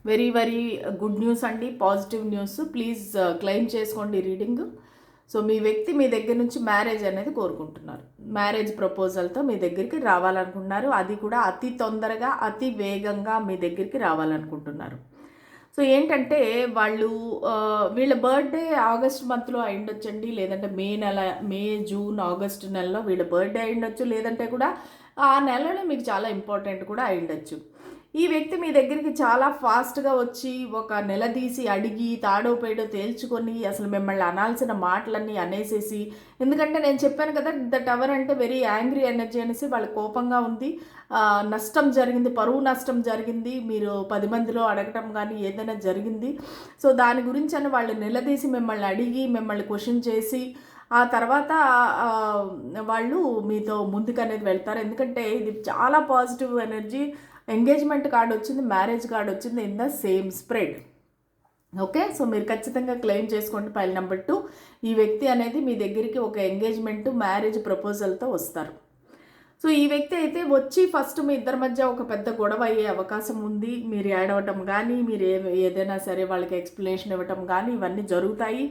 Very very good news అండి, పాజిటివ్ న్యూస్. ప్లీజ్ క్లెయిమ్ చేసుకోండి రీడింగ్. సో మీ వ్యక్తి మీ దగ్గర నుంచి మ్యారేజ్ అనేది కోరుకుంటున్నారు, మ్యారేజ్ ప్రపోజల్తో మీ దగ్గరికి రావాలనుకుంటున్నారు. అది కూడా అతి తొందరగా, అతి వేగంగా మీ దగ్గరికి రావాలనుకుంటున్నారు. సో ఏంటంటే వాళ్ళు వీళ్ళ బర్త్డే ఆగస్ట్ మంత్లో అయిండొచ్చండి, లేదంటే మే, జూన్, ఆగస్ట్ నెలలో వీళ్ళ బర్త్డే అయిండొచ్చు, లేదంటే కూడా ఆ నెలలో మీకు చాలా ఇంపార్టెంట్ కూడా అయిండొచ్చు. ఈ వ్యక్తి మీ దగ్గరికి చాలా ఫాస్ట్గా వచ్చి ఒక నిలదీసి అడిగి తాడో పేడో తేల్చుకొని అసలు మిమ్మల్ని అనాల్సిన మాటలన్నీ అనేసేసి, ఎందుకంటే నేను చెప్పాను కదా ద టవర్ అంటే వెరీ యాంగ్రీ ఎనర్జీ అనేసి వాళ్ళ కోపంగా ఉంది. నష్టం జరిగింది, పరువు నష్టం జరిగింది, మీరు 10 మందిలో అడగటం కానీ ఏదైనా జరిగింది. సో దాని గురించి అని వాళ్ళు నిలదీసి మిమ్మల్ని అడిగి మిమ్మల్ని క్వశ్చన్ చేసి ఆ తర్వాత వాళ్ళు మీతో ముందుకు అనేది వెళ్తారు. ఎందుకంటే ఇది చాలా పాజిటివ్ ఎనర్జీ. ఎంగేజ్మెంట్ కార్డ్ వచ్చింది, మ్యారేజ్ కార్డ్ వచ్చింది in the same spread. Okay, so మీరు ఖచ్చితంగా క్లెయిమ్ చేసుకోండి. ఫైల్ నెంబర్ 2, ఈ వ్యక్తి అనేది మీ దగ్గరికి ఒక ఎంగేజ్మెంట్, మ్యారేజ్ ప్రపోజల్తో వస్తారు. సో ఈ వ్యక్తి అయితే వచ్చి ఫస్ట్ మీ ఇద్దరి మధ్య ఒక పెద్ద గొడవ అయ్యే అవకాశం ఉంది. మీరు ఏడవటం కానీ, మీరు ఏదైనా సరే వాళ్ళకి ఎక్స్ప్లెనేషన్ ఇవ్వటం కానీ ఇవన్నీ జరుగుతాయి.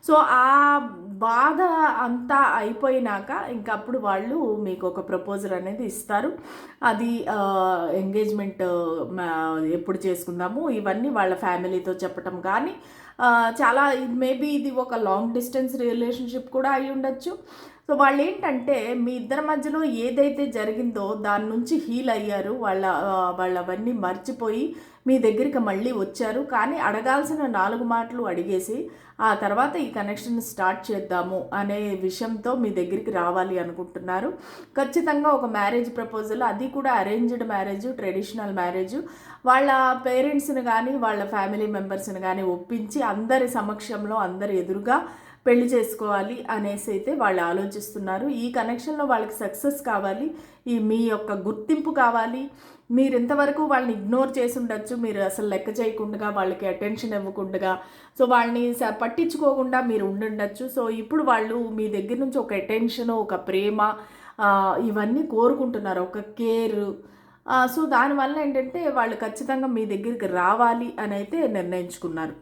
సో ఆ బాధ అంతా అయిపోయినాక ఇంకా అప్పుడు వాళ్ళు మీకు ఒక ప్రపోజల్ అనేది ఇస్తారు. అది ఎంగేజ్మెంట్ ఎప్పుడు చేసుకుందాము ఇవన్నీ వాళ్ళ ఫ్యామిలీతో చెప్పటం కానీ, చాలా మేబీ ఇది ఒక లాంగ్ డిస్టెన్స్ రిలేషన్షిప్ కూడా అయి ఉండొచ్చు. సో వాళ్ళు ఏంటంటే మీ ఇద్దరి మధ్యలో ఏదైతే జరిగిందో దాని నుంచి హీల్ అయ్యారు, వాళ్ళు అవన్నీ మర్చిపోయి మీ దగ్గరికి మళ్ళీ వచ్చారు. కానీ అడగాల్సిన 4 మాటలు అడిగేసి ఆ తర్వాత ఈ కనెక్షన్ స్టార్ట్ చేద్దాము అనే విషయంతో మీ దగ్గరికి రావాలి అనుకుంటున్నారు. ఖచ్చితంగా ఒక మ్యారేజ్ ప్రపోజల్, అది కూడా అరేంజ్డ్ మ్యారేజ్, ట్రెడిషనల్ మ్యారేజ్. వాళ్ళ పేరెంట్స్ని కానీ వాళ్ళ ఫ్యామిలీ మెంబర్స్ని కానీ ఒప్పించి అందరి సమక్షంలో అందరి ఎదురుగా పెళ్లి చేసుకోవాలి అనేసి అయితే వాళ్ళు ఆలోచిస్తున్నారు. ఈ కనెక్షన్లో వాళ్ళకి సక్సెస్ కావాలి, మీ యొక్క గుర్తింపు కావాలి. మీరు ఇంతవరకు వాళ్ళని ఇగ్నోర్ చేసి ఉండొచ్చు, మీరు అసలు లెక్క చేయకుండా వాళ్ళకి అటెన్షన్ ఇవ్వకుండా, సో వాళ్ళని పట్టించుకోకుండా మీరు ఉండుండొచ్చు. సో ఇప్పుడు వాళ్ళు మీ దగ్గర నుంచి ఒక అటెన్షన్, ఒక ప్రేమ ఇవన్నీ కోరుకుంటున్నారు, ఒక కేర్. సో దానివల్ల ఏంటంటే వాళ్ళు ఖచ్చితంగా మీ దగ్గరికి రావాలి అని అయితే నిర్ణయించుకున్నారు.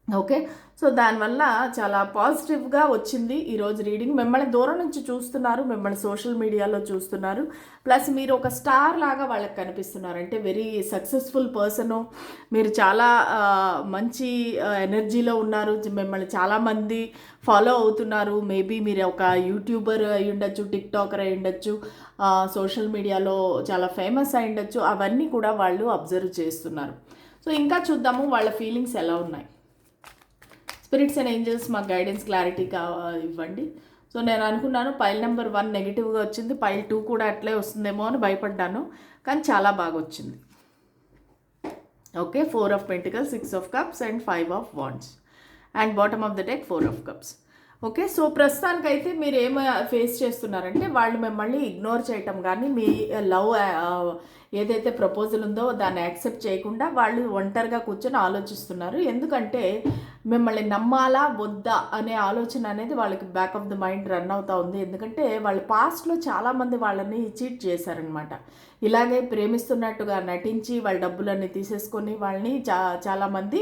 ఓకే, సో దానివల్ల చాలా పాజిటివ్గా వచ్చింది ఈరోజు రీడింగ్. మిమ్మల్ని దూరం నుంచి చూస్తున్నారు, మిమ్మల్ని సోషల్ మీడియాలో చూస్తున్నారు, ప్లస్ మీరు ఒక స్టార్ లాగా వాళ్ళకి కనిపిస్తున్నారు. అంటే వెరీ సక్సెస్ఫుల్ పర్సను, మీరు చాలా మంచి ఎనర్జీలో ఉన్నారు, మిమ్మల్ని చాలామంది ఫాలో అవుతున్నారు. మేబీ మీరు ఒక యూట్యూబర్ అయి ఉండొచ్చు, టిక్టాకర్ అయి ఉండొచ్చు, సోషల్ మీడియాలో చాలా ఫేమస్ అయి ఉండొచ్చు. అవన్నీ కూడా వాళ్ళు అబ్జర్వ్ చేస్తున్నారు. సో ఇంకా చూద్దాము వాళ్ళ ఫీలింగ్స్ ఎలా ఉన్నాయి. స్పిరిట్స్ అండ్ ఏంజల్స్ మాకు గైడెన్స్, క్లారిటీ ఇవ్వండి. సో నేను అనుకున్నాను పైల్ నెంబర్ 1 నెగిటివ్గా వచ్చింది, పైల్ 2 కూడా అట్లే వస్తుందేమో అని భయపడ్డాను, కానీ చాలా బాగా వచ్చింది. Okay, 4 of Pentacles, 6 of Cups and 5 of Wands, and bottom of the deck 4 of Cups. Okay, so ప్రస్తుతానికైతే మీరు ఏం ఫేస్ చేస్తున్నారంటే వాళ్ళు మిమ్మల్ని ఇగ్నోర్ చేయటం కానీ, మీ లవ్ ఏదైతే ప్రపోజల్ ఉందో దాన్ని యాక్సెప్ట్ చేయకుండా వాళ్ళు ఒంటరిగా కూర్చొని ఆలోచిస్తున్నారు. ఎందుకంటే మిమ్మల్ని నమ్మాలా వద్దా అనే ఆలోచన అనేది వాళ్ళకి back of the mind run అవుతూ ఉంది. ఎందుకంటే వాళ్ళ పాస్ట్లో చాలామంది వాళ్ళని చీట్ చేశారనమాట. ఇలాగే ప్రేమిస్తున్నట్టుగా నటించి వాళ్ళ డబ్బులన్నీ తీసేసుకొని వాళ్ళని చాలామంది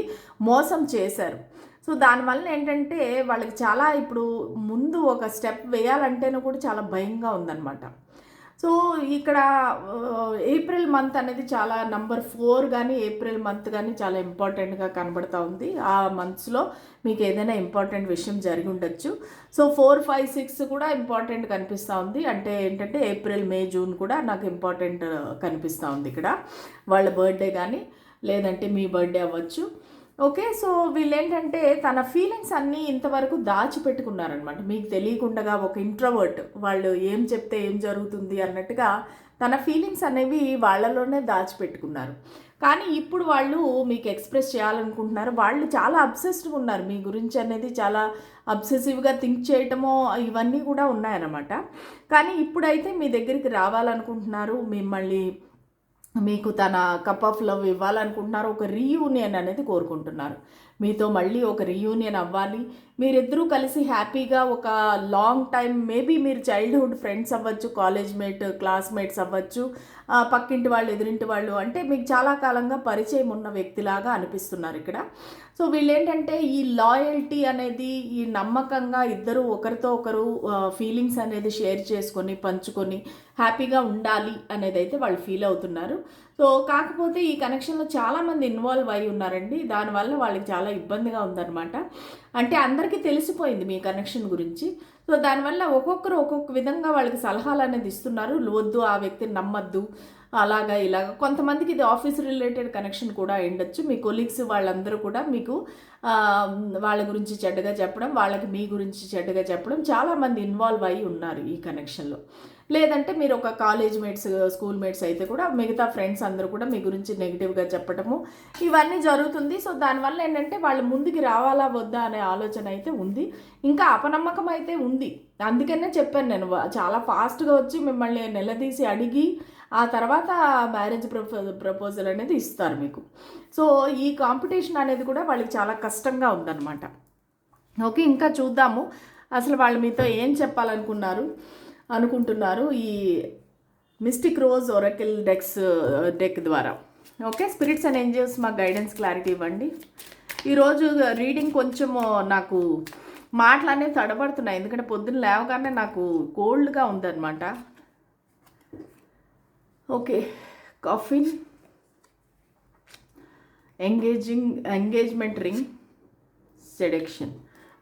మోసం చేశారు. సో దానివల్ల ఏంటంటే వాళ్ళకి చాలా ఇప్పుడు ముందు ఒక స్టెప్ వేయాలంటేనే కూడా చాలా భయంగా ఉందన్నమాట. సో ఇక్కడ ఏప్రిల్ మంత్ అనేది చాలా నంబర్ 4 కానీ ఏప్రిల్ మంత్ కానీ చాలా ఇంపార్టెంట్గా కనబడుతూ ఉంది. ఆ మంత్స్లో మీకు ఏదైనా ఇంపార్టెంట్ విషయం జరిగి ఉండొచ్చు. సో 4, 5, 6 కూడా ఇంపార్టెంట్ కనిపిస్తూ ఉంది. అంటే ఏంటంటే ఏప్రిల్, మే, జూన్ కూడా నాకు ఇంపార్టెంట్ కనిపిస్తూ ఉంది ఇక్కడ. వాళ్ళ బర్త్డే కానీ లేదంటే మీ బర్త్డే అవ్వచ్చు. ఓకే. సో వీళ్ళేంటంటే తన ఫీలింగ్స్ అన్నీ ఇంతవరకు దాచిపెట్టుకున్నారనమాట. మీకు తెలియకుండా ఒక ఇంట్రోవర్ట్, వాళ్ళు ఏం చెప్తే ఏం జరుగుతుంది అన్నట్టుగా తన ఫీలింగ్స్ అనేవి వాళ్ళలోనే దాచిపెట్టుకున్నారు. కానీ ఇప్పుడు వాళ్ళు మీకు ఎక్స్ప్రెస్ చేయాలనుకుంటున్నారు. వాళ్ళు చాలా అబ్సెస్డ్గా ఉన్నారు మీ గురించి అనేది, చాలా అబ్సెసివ్గా థింక్ చేయటమో ఇవన్నీ కూడా ఉన్నాయన్నమాట. కానీ ఇప్పుడైతే మీ దగ్గరికి రావాలనుకుంటున్నారు, మిమ్మల్ని మీకు తన కప్ ఆఫ్ లవ్ ఇవ్వాలనుకుంటున్నారు, ఒక రీయూనియన్ అనేది కోరుకుంటున్నారు. మీతో మళ్ళీ ఒక రీయూనియన్ అవ్వాలి, మీరిద్దరూ కలిసి హ్యాపీగా ఒక లాంగ్ టైం, మేబీ మీరు చైల్డ్హుడ్ ఫ్రెండ్స్ అవ్వచ్చు, కాలేజ్ మేట్, క్లాస్మేట్స్ అవ్వచ్చు, పక్కింటి వాళ్ళు, ఎదురింటి వాళ్ళు, అంటే మీకు చాలా కాలంగా పరిచయం ఉన్న వ్యక్తిలాగా అనిపిస్తున్నారు ఇక్కడ. సో వీళ్ళేంటంటే ఈ లాయల్టీ అనేది, ఈ నమ్మకంగా ఇద్దరు ఒకరితో ఒకరు ఫీలింగ్స్ అనేది షేర్ చేసుకొని పంచుకొని హ్యాపీగా ఉండాలి అనేది అయితే వాళ్ళు ఫీల్ అవుతున్నారు. సో కాకపోతే ఈ కనెక్షన్లో చాలామంది ఇన్వాల్వ్ అయి ఉన్నారండి. దానివల్ల వాళ్ళకి చాలా ఇబ్బందిగా ఉందన్నమాట. అంటే అందరికీ తెలిసిపోయింది మీ కనెక్షన్ గురించి. సో దానివల్ల ఒక్కొక్కరు ఒక్కొక్క విధంగా వాళ్ళకి సలహాలు అనేది ఇస్తున్నారు. వద్దు, ఆ వ్యక్తిని నమ్మద్దు, అలాగా ఇలాగా. కొంతమందికి ఇది ఆఫీస్ రిలేటెడ్ కనెక్షన్ కూడా అయ్యుండొచ్చు. మీ కొలీగ్స్ వాళ్ళందరూ కూడా మీకు వాళ్ళ గురించి చెడ్డగా చెప్పడం, వాళ్ళకి మీ గురించి చెడ్డగా చెప్పడం, చాలామంది ఇన్వాల్వ్ అయి ఉన్నారు ఈ కనెక్షన్లో. లేదంటే మీరు ఒక కాలేజ్ మేట్స్, స్కూల్ మేట్స్ అయితే కూడా మిగతా ఫ్రెండ్స్ అందరూ కూడా మీ గురించి నెగిటివ్గా చెప్పడము ఇవన్నీ జరుగుతుంది. సో దానివల్ల ఏంటంటే వాళ్ళు ముందుకు రావాలా వద్దా అనే ఆలోచన అయితే ఉంది. ఇంకా అపనమ్మకం అయితే ఉంది. అందుకనే చెప్పాను నేను, చాలా ఫాస్ట్గా వచ్చి మిమ్మల్ని నిలదీసి అడిగి ఆ తర్వాత మ్యారేజ్ ప్రపోజల్ అనేది ఇస్తారు మీకు. సో ఈ కాంపిటీషన్ అనేది కూడా వాళ్ళకి చాలా కష్టంగా ఉందన్నమాట. ఓకే, ఇంకా చూద్దాము అసలు వాళ్ళు మీతో ఏం అనుకుంటున్నారు ఈ మిస్టిక్ రోజ్ ఒరకిల్ డెక్ ద్వారా. ఓకే, స్పిరిట్స్ అండ్ ఏంజల్స్ మాకు గైడెన్స్, క్లారిటీ ఇవ్వండి. ఈరోజు రీడింగ్ కొంచెం నాకు మాటలు అనేవి తడబడుతున్నాయి, ఎందుకంటే పొద్దున్న లేవగానే నాకు కోల్డ్గా ఉందన్నమాట. Okay, coffin, engagement ring, seduction.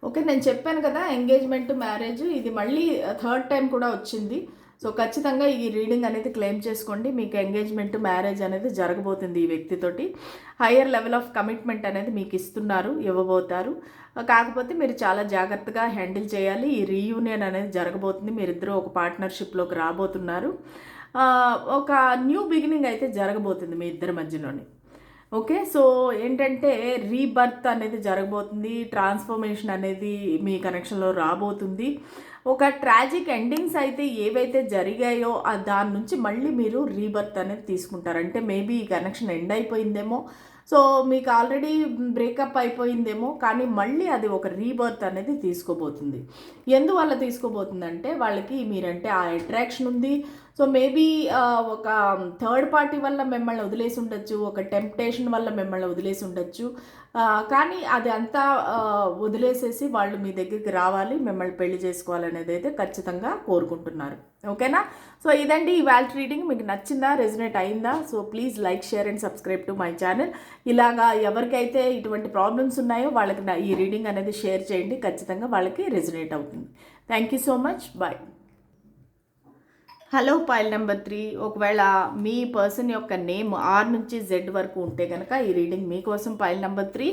Okay, నేను చెప్పాను కదా ఎంగేజ్మెంట్, మ్యారేజ్, ఇది మళ్ళీ థర్డ్ టైం కూడా వచ్చింది. సో ఖచ్చితంగా ఈ రీడింగ్ అనేది క్లెయిమ్ చేసుకోండి. మీకు ఎంగేజ్మెంట్, మ్యారేజ్ అనేది జరగబోతుంది ఈ వ్యక్తితోటి. హయ్యర్ లెవెల్ ఆఫ్ కమిట్మెంట్ అనేది మీకు ఇవ్వబోతారు. కాకపోతే మీరు చాలా జాగ్రత్తగా హ్యాండిల్ చేయాలి. ఈ రీయూనియన్ అనేది జరగబోతుంది. మీరిద్దరూ ఒక పార్ట్నర్షిప్లోకి రాబోతున్నారు. ఒక న్యూ బిగినింగ్ అయితే జరగబోతుంది మీ ఇద్దరి మధ్యలోని. ఓకే, సో ఏంటంటే రీబర్త్ అనేది జరగబోతుంది, ట్రాన్స్ఫర్మేషన్ అనేది మీ కనెక్షన్లో రాబోతుంది. ఒక ట్రాజిక్ ఎండింగ్స్ అయితే ఏవైతే జరిగాయో దాని నుంచి మళ్ళీ మీరు రీబర్త్ అనేది తీసుకుంటారు. అంటే మేబీ ఈ కనెక్షన్ ఎండ్ అయిపోయిందేమో, సో మీకు ఆల్రెడీ బ్రేకప్ అయిపోయిందేమో, కానీ మళ్ళీ అది ఒక రీబర్త్ అనేది తీసుకోబోతుంది. ఎందువల్ల తీసుకోబోతుందంటే వాళ్ళకి మీరంటే ఆ అట్రాక్షన్ ఉంది. సో మేబీ ఒక థర్డ్ పార్టీ వల్ల మిమ్మల్ని వదిలేసి ఉండొచ్చు, ఒక టెంప్టేషన్ వల్ల మిమ్మల్ని వదిలేసి ఉండొచ్చు. కానీ అది అంతా వదిలేసేసి వాళ్ళు మీ దగ్గరికి రావాలి, మిమ్మల్ని పెళ్లి చేసుకోవాలనేది అయితే ఖచ్చితంగా కోరుకుంటున్నారు. ఓకేనా? సో ఇదండి ఇవాళ రీడింగ్. మీకు నచ్చిందా, రెజనేట్ అయిందా? So please like, share and subscribe to my channel. ఇలాగా ఎవరికైతే ఇటువంటి ప్రాబ్లమ్స్ ఉన్నాయో వాళ్ళకి ఈ రీడింగ్ అనేది షేర్ చేయండి, ఖచ్చితంగా వాళ్ళకి రెజనేట్ అవుతుంది. Thank you so much. Bye. Hello, pile number 3. ఒకవేళ మీ పర్సన్ యొక్క నేమ్ R నుంచి Z వరకు ఉంటే కనుక ఈ రీడింగ్ మీకోసం పైల్ నెంబర్ 3.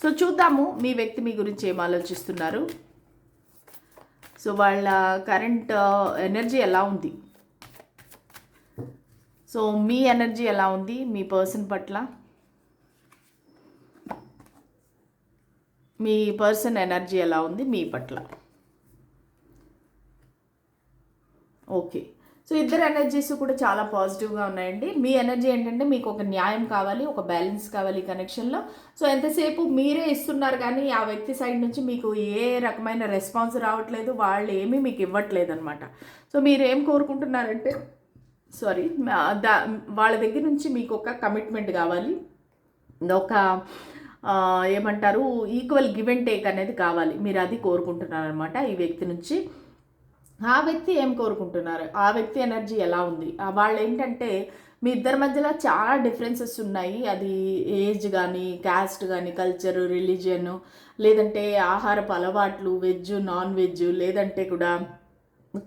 సో చూద్దాము మీ వ్యక్తి మీ గురించి ఏం ఆలోచిస్తున్నారు. సో వాళ్ళ కరెంట్ ఎనర్జీ ఎలా ఉంది, సో మీ ఎనర్జీ ఎలా ఉంది మీ పర్సన్ పట్ల, మీ పర్సన్ ఎనర్జీ ఎలా ఉంది మీ పట్ల. ఓకే, సో ఇద్దరు ఎనర్జీస్ కూడా చాలా పాజిటివ్గా ఉన్నాయండి. మీ ఎనర్జీ ఏంటంటే మీకు ఒక న్యాయం కావాలి, ఒక బ్యాలెన్స్ కావాలి ఈ కనెక్షన్లో. సో ఎంతసేపు మీరే ఇస్తున్నారు కానీ ఆ వ్యక్తి సైడ్ నుంచి మీకు ఏ రకమైన రెస్పాన్స్ రావట్లేదు, వాళ్ళు ఏమీ మీకు ఇవ్వట్లేదు అనమాట. సో మీరు ఏం కోరుకుంటున్నారంటే వాళ్ళ దగ్గర నుంచి మీకు ఒక కమిట్మెంట్ కావాలి, ఒక ఈక్వల్ గివ్ అండ్ టేక్ అనేది కావాలి. మీరు అది కోరుకుంటున్నారు అనమాట ఈ వ్యక్తి నుంచి. ఆ వ్యక్తి ఏం కోరుకుంటున్నారు, ఆ వ్యక్తి ఎనర్జీ ఎలా ఉంది, వాళ్ళు ఏంటంటే మీ ఇద్దరి మధ్యలో చాలా డిఫరెన్సెస్ ఉన్నాయి. అది ఏజ్ కానీ, క్యాస్ట్ కానీ, కల్చర్, రిలీజియన్, లేదంటే ఆహారపు అలవాట్లు, వెజ్, నాన్ వెజ్, లేదంటే కూడా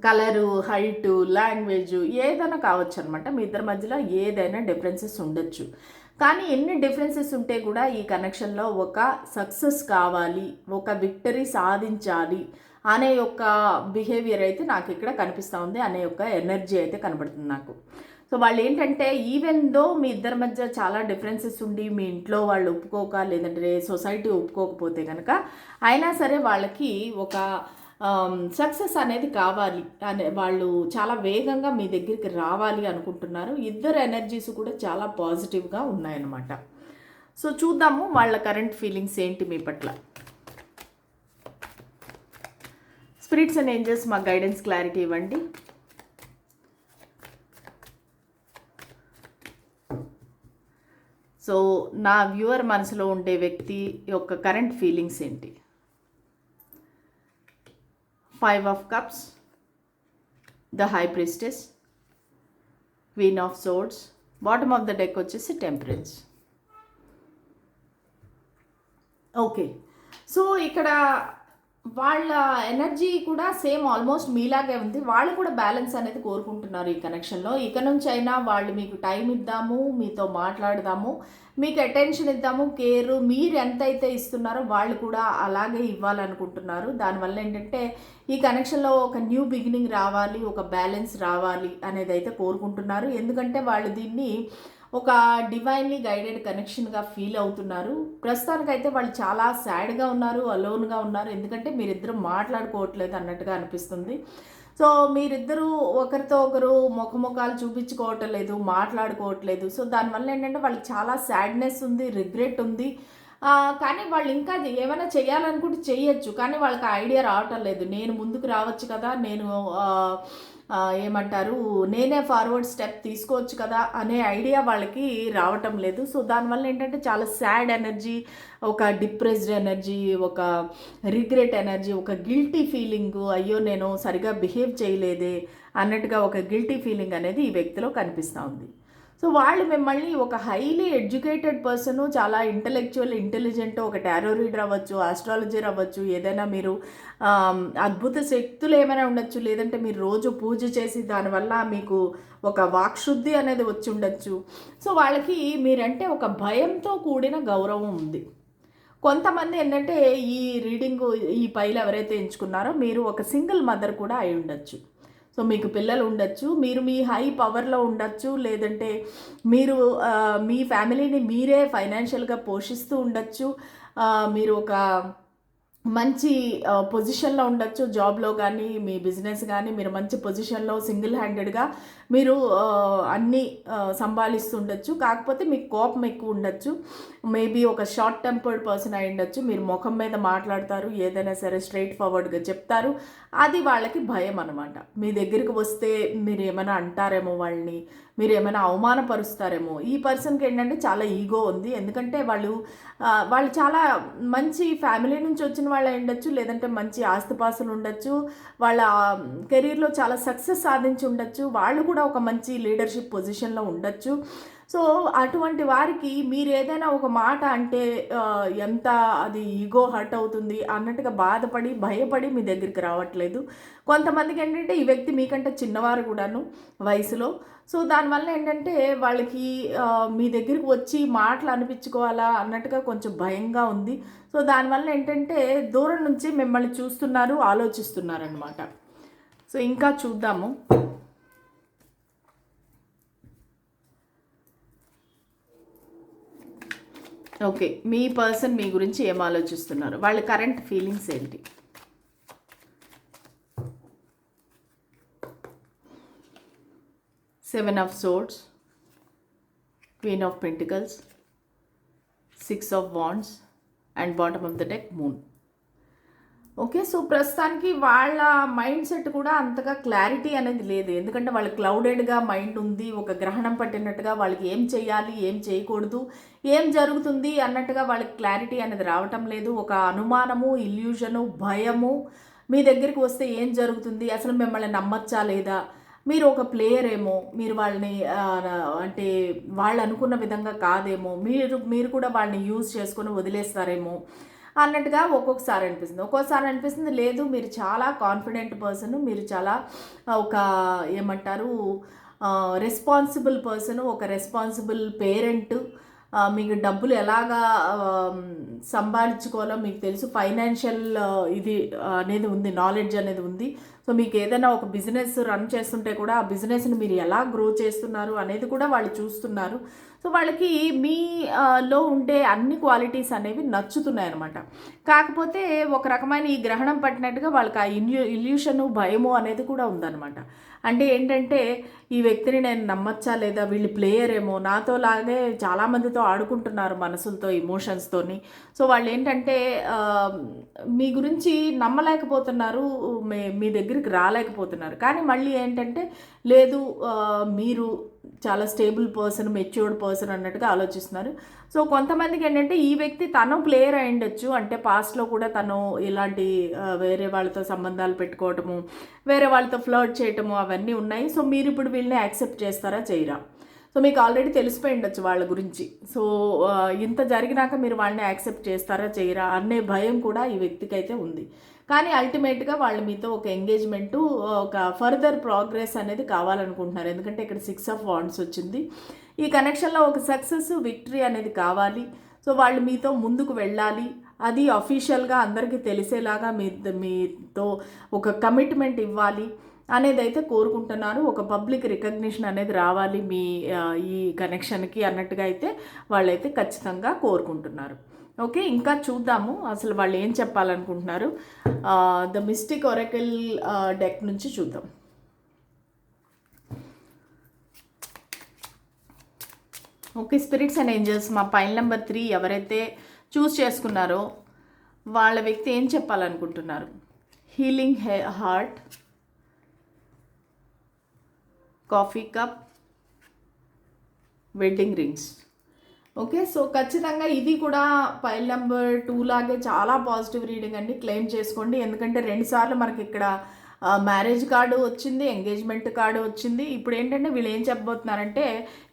కలరు, హైటు, లాంగ్వేజ్, ఏదైనా కావచ్చు అనమాట. మీ ఇద్దరి మధ్యలో ఏదైనా డిఫరెన్సెస్ ఉండొచ్చు. కానీ ఎన్ని డిఫరెన్సెస్ ఉంటే కూడా ఈ కనెక్షన్లో ఒక సక్సెస్ కావాలి, ఒక విక్టరీ సాధించాలి అనే యొక్క బిహేవియర్ అయితే నాకు ఇక్కడ కనిపిస్తూ ఉంది, అనే యొక్క ఎనర్జీ అయితే కనబడుతుంది నాకు. సో వాళ్ళు ఏంటంటే ఈవెన్ దో మీ ఇద్దరి మధ్య చాలా డిఫరెన్సెస్ ఉండి మీ ఇంట్లో వాళ్ళు ఒప్పుకోక, లేదంటే సొసైటీ ఒప్పుకోకపోతే కనుక అయినా సరే వాళ్ళకి ఒక సక్సెస్ అనేది కావాలి అనే వాళ్ళు చాలా వేగంగా మీ దగ్గరికి రావాలి అనుకుంటున్నారు. ఇద్దరు ఎనర్జీస్ కూడా చాలా పాజిటివ్గా ఉన్నాయన్నమాట. సో చూద్దాము వాళ్ళ కరెంట్ ఫీలింగ్స్ ఏంటి మీ పట్ల. స్పిరిట్స్ అండ్ ఏంజెల్స్ మాకు గైడెన్స్, క్లారిటీ ఇవ్వండి. సో నా వ్యూవర్ మనసులో ఉండే వ్యక్తి యొక్క కరెంట్ ఫీలింగ్స్ ఏంటి? 5 of Cups, the High Priestess, Queen of Swords, bottom of the deck వచ్చేసి Temperance. ఓకే, సో ఇక్కడ వాళ్ళ ఎనర్జీ కూడా సేమ్ ఆల్మోస్ట్ మీలాగే ఉంది. వాళ్ళు కూడా బ్యాలెన్స్ అనేది కోరుకుంటున్నారు ఈ కనెక్షన్లో. ఇక నుంచి అయినా వాళ్ళు మీకు టైం ఇద్దాము, మీతో మాట్లాడదాము, మీకు అటెన్షన్ ఇద్దాము, కేరు మీరు ఎంతైతే ఇస్తున్నారో వాళ్ళు కూడా అలాగే ఇవ్వాలనుకుంటున్నారు. దానివల్ల ఏంటంటే ఈ కనెక్షన్లో ఒక న్యూ బిగినింగ్ రావాలి, ఒక బ్యాలెన్స్ రావాలి అనేది అయితే కోరుకుంటున్నారు. ఎందుకంటే వాళ్ళు దీన్ని ఒక డివైన్లీ గైడెడ్ కనెక్షన్గా ఫీల్ అవుతున్నారు. ప్రస్తుతానికైతే వాళ్ళు చాలా సాడ్గా ఉన్నారు, అలోన్గా ఉన్నారు. ఎందుకంటే మీరిద్దరూ మాట్లాడుకోవట్లేదు అన్నట్టుగా అనిపిస్తుంది. సో మీరిద్దరూ ఒకరితో ఒకరు ముఖముఖాలు చూపించుకోవటం లేదు, మాట్లాడుకోవట్లేదు. సో దానివల్ల ఏంటంటే వాళ్ళకి చాలా సాడ్నెస్ ఉంది, రిగ్రెట్ ఉంది. కానీ వాళ్ళు ఇంకా ఏమైనా చేయాలనుకుంటే చేయొచ్చు, కానీ వాళ్ళకి ఐడియా రావటం లేదు. నేను ముందుకు రావచ్చు కదా, నేను ఏమంటారు నేనే ఫార్వర్డ్ స్టెప్ తీసుకోవచ్చు కదా అనే ఐడియా వాళ్ళకి రావటం లేదు. సో దానివల్ల ఏంటంటే చాలా సాడ్ ఎనర్జీ, ఒక డిప్రెస్డ్ ఎనర్జీ, ఒక రిగ్రెట్ ఎనర్జీ, ఒక గిల్టీ ఫీలింగ్, అయ్యో నేను సరిగా బిహేవ్ చేయలేదే అన్నట్టుగా ఒక గిల్టీ ఫీలింగ్ అనేది ఈ వ్యక్తిలో కనిపిస్తూ ఉంది. సో వాళ్ళు మిమ్మల్ని ఒక హైలీ ఎడ్యుకేటెడ్ పర్సను, చాలా ఇంటెలిజెంట్, ఒక టారో రీడర్ అవ్వచ్చు, ఆస్ట్రాలజర్ అవ్వచ్చు, ఏదైనా మీరు అద్భుత శక్తులు ఏమైనా ఉండొచ్చు, లేదంటే మీరు రోజు పూజ చేసి దానివల్ల మీకు ఒక వాక్శుద్ధి అనేది వచ్చి ఉండొచ్చు. సో వాళ్ళకి మీరంటే ఒక భయంతో కూడిన గౌరవం ఉంది. కొంతమంది ఏంటంటే ఈ రీడింగ్, ఈ పైలు ఎవరైతే ఎంచుకున్నారో మీరు ఒక సింగిల్ మదర్ కూడా అయి ఉండొచ్చు. సో మీకు పిల్లలు ఉండొచ్చు, మీరు మీ హై పవర్లో ఉండొచ్చు, లేదంటే మీరు మీ ఫ్యామిలీని మీరే ఫైనాన్షియల్గా పోషిస్తూ ఉండొచ్చు, మీరు ఒక మంచి పొజిషన్లో ఉండొచ్చు, జాబ్లో కానీ మీ బిజినెస్ కానీ మీరు మంచి పొజిషన్లో సింగిల్ హ్యాండెడ్గా మీరు అన్నీ సంభాళిస్తుండొచ్చు. కాకపోతే మీకు కోపం ఎక్కువ ఉండొచ్చు, మేబీ ఒక షార్ట్ టెంపర్డ్ పర్సన్ అయి ఉండొచ్చు. మీరు ముఖం మీద మాట్లాడతారు, ఏదైనా సరే స్ట్రైట్ ఫార్వర్డ్గా చెప్తారు. అది వాళ్ళకి భయం అనమాట. మీ దగ్గరికి వస్తే మీరు ఏమైనా అంటారేమో, వాళ్ళని మీరు ఏమైనా అవమానపరుస్తారేమో. ఈ పర్సన్కి ఏంటంటే చాలా ఈగో ఉంది. ఎందుకంటే వాళ్ళు చాలా మంచి ఫ్యామిలీ నుంచి వచ్చిన వాళ్ళు ఉండొచ్చు, లేదంటే మంచి ఆస్తిపాస్తులు ఉండొచ్చు, వాళ్ళ కెరీర్లో చాలా సక్సెస్ సాధించి ఉండొచ్చు, వాళ్ళు కూడా ఒక మంచి లీడర్షిప్ పొజిషన్లో ఉండొచ్చు. సో అటువంటి వారికి మీరు ఏదైనా ఒక మాట అంటే ఎంత అది ఈగో హర్ట్ అవుతుంది అన్నట్టుగా బాధపడి భయపడి మీ దగ్గరికి రావట్లేదు. కొంతమందికి ఏంటంటే ఈ వ్యక్తి మీకంటే చిన్నవారు కూడాను వయసులో. సో దానివల్ల ఏంటంటే వాళ్ళకి మీ దగ్గరికి వచ్చి మాటలు అనిపించుకోవాలా అన్నట్టుగా కొంచెం భయంగా ఉంది. సో దానివల్ల ఏంటంటే దూరం నుంచి మిమ్మల్ని చూస్తున్నారు, ఆలోచిస్తున్నారు అనమాట. సో ఇంకా చూద్దాము. ఓకే, మీ పర్సన్ మీ గురించి ఏం ఆలోచిస్తున్నారు, వాళ్ళ కరెంట్ ఫీలింగ్స్ ఏంటి? Seven of Swords, Queen of Pentacles, Six of Wands and bottom of the deck Moon. Okay, so ప్రస్తుతానికి వాళ్ళ మైండ్ సెట్ కూడా అంతగా క్లారిటీ అనేది లేదు. ఎందుకంటే వాళ్ళ క్లౌడెడ్గా మైండ్ ఉంది, ఒక గ్రహణం పట్టినట్టుగా వాళ్ళకి ఏం చేయాలి, ఏం చేయకూడదు, ఏం జరుగుతుంది అన్నట్టుగా వాళ్ళకి క్లారిటీ అనేది రావటం లేదు. ఒక అనుమానము, ఇల్యూషను, భయము, మీ దగ్గరికి వస్తే ఏం జరుగుతుంది, అసలు మిమ్మల్ని నమ్మచ్చా లేదా, మీరు ఒక ప్లేయర్ ఏమో, మీరు వాళ్ళని అంటే వాళ్ళు అనుకున్న విధంగా కాదేమో, మీరు కూడా వాళ్ళని యూజ్ చేసుకొని వదిలేస్తారేమో అన్నట్టుగా ఒక్కొక్కసారి అనిపిస్తుంది లేదు మీరు చాలా కాన్ఫిడెంట్ పర్సన్, మీరు చాలా ఒక ఏమంటారు రెస్పాన్సిబుల్ పర్సన్, ఒక రెస్పాన్సిబుల్ పేరెంట్, మీకు డబ్బులు ఎలాగా సంపాదించుకోవాలో మీకు తెలుసు, ఫైనాన్షియల్ ఇది అనేది ఉంది, నాలెడ్జ్ అనేది ఉంది. సో మీకు ఏదైనా ఒక బిజినెస్ రన్ చేస్తుంటే కూడా ఆ బిజినెస్ని మీరు ఎలా గ్రో చేస్తున్నారు అనేది కూడా వాళ్ళు చూస్తున్నారు. సో వాళ్ళకి మీలో ఉండే అన్ని క్వాలిటీస్ అనేవి నచ్చుతున్నాయి అన్నమాట. కాకపోతే ఒక రకమైన ఈ గ్రహణం పట్టినట్టుగా వాళ్ళకి ఆ ఇల్యూషను భయము అనేది కూడా ఉందన్నమాట. అంటే ఏంటంటే ఈ వ్యక్తిని నేను నమ్మచ్చా లేదా, వీళ్ళు ప్లేయర్ ఏమో, నాతో లాగే చాలామందితో ఆడుకుంటున్నారు మనసులతో, ఇమోషన్స్తోని. సో వాళ్ళు ఏంటంటే మీ గురించి నమ్మలేకపోతున్నారు, మీ దగ్గరికి రాలేకపోతున్నారు. కానీ మళ్ళీ ఏంటంటే లేదు మీరు చాలా స్టేబుల్ పర్సన్, మెచ్యూర్డ్ పర్సన్ అన్నట్టుగా ఆలోచిస్తున్నారు. సో కొంతమందికి ఏంటంటే ఈ వ్యక్తి తను ప్లేయర్ అయి ఉండొచ్చు, అంటే పాస్ట్లో కూడా తను ఇలాంటి వేరే వాళ్ళతో సంబంధాలు పెట్టుకోవటము, వేరే వాళ్ళతో ఫ్లర్ట్ చేయటము అవన్నీ ఉన్నాయి. సో మీరు ఇప్పుడు వీళ్ళని యాక్సెప్ట్ చేస్తారా చేయరా? సో మీకు ఆల్రెడీ తెలిసిపోయి ఉండొచ్చు వాళ్ళ గురించి. సో ఇంత జరిగినాక మీరు వాళ్ళని యాక్సెప్ట్ చేస్తారా చేయరా అనే భయం కూడా ఈ వ్యక్తికి అయితే ఉంది. కానీ అల్టిమేట్గా వాళ్ళు మీతో ఒక ఎంగేజ్మెంటు, ఒక ఫర్దర్ ప్రోగ్రెస్ అనేది కావాలనుకుంటున్నారు. ఎందుకంటే ఇక్కడ 6 ఆఫ్ వాండ్స్ వచ్చింది. ఈ కనెక్షన్లో ఒక సక్సెస్, విక్టరీ అనేది కావాలి. సో వాళ్ళు మీతో ముందుకు వెళ్ళాలి, అది అఫీషియల్గా అందరికీ తెలిసేలాగా మీతో ఒక కమిట్మెంట్ ఇవ్వాలి అనేది అయితే కోరుకుంటున్నారు. ఒక పబ్లిక్ రికగ్నిషన్ అనేది రావాలి మీ ఈ కనెక్షన్కి అన్నట్టుగా అయితే వాళ్ళైతే ఖచ్చితంగా కోరుకుంటున్నారు. ఓకే, ఇంకా చూద్దాము అసలు వాళ్ళు ఏం చెప్పాలనుకుంటున్నారు. ద మిస్టిక్ ఒరకిల్ డెక్ నుంచి చూద్దాం. ఓకే, స్పిరిట్స్ అండ్ ఏంజల్స్, మా పైల్ నెంబర్ 3 ఎవరైతే చూస్ చేసుకున్నారో వాళ్ళ వ్యక్తి ఏం చెప్పాలనుకుంటున్నారు. Healing heart, coffee cup, wedding rings. Okay, so ఖచ్చితంగా ఇది కూడా పైల్ నెంబర్ 2 లాగే చాలా పాజిటివ్ రీడింగ్ అండి, క్లెయిమ్ చేసుకోండి. ఎందుకంటే 2 సార్లు మనకి ఇక్కడ మ్యారేజ్ కార్డు వచ్చింది, ఎంగేజ్మెంట్ కార్డు వచ్చింది. ఇప్పుడు ఏంటంటే వీళ్ళు ఏం చెప్పబోతున్నారంటే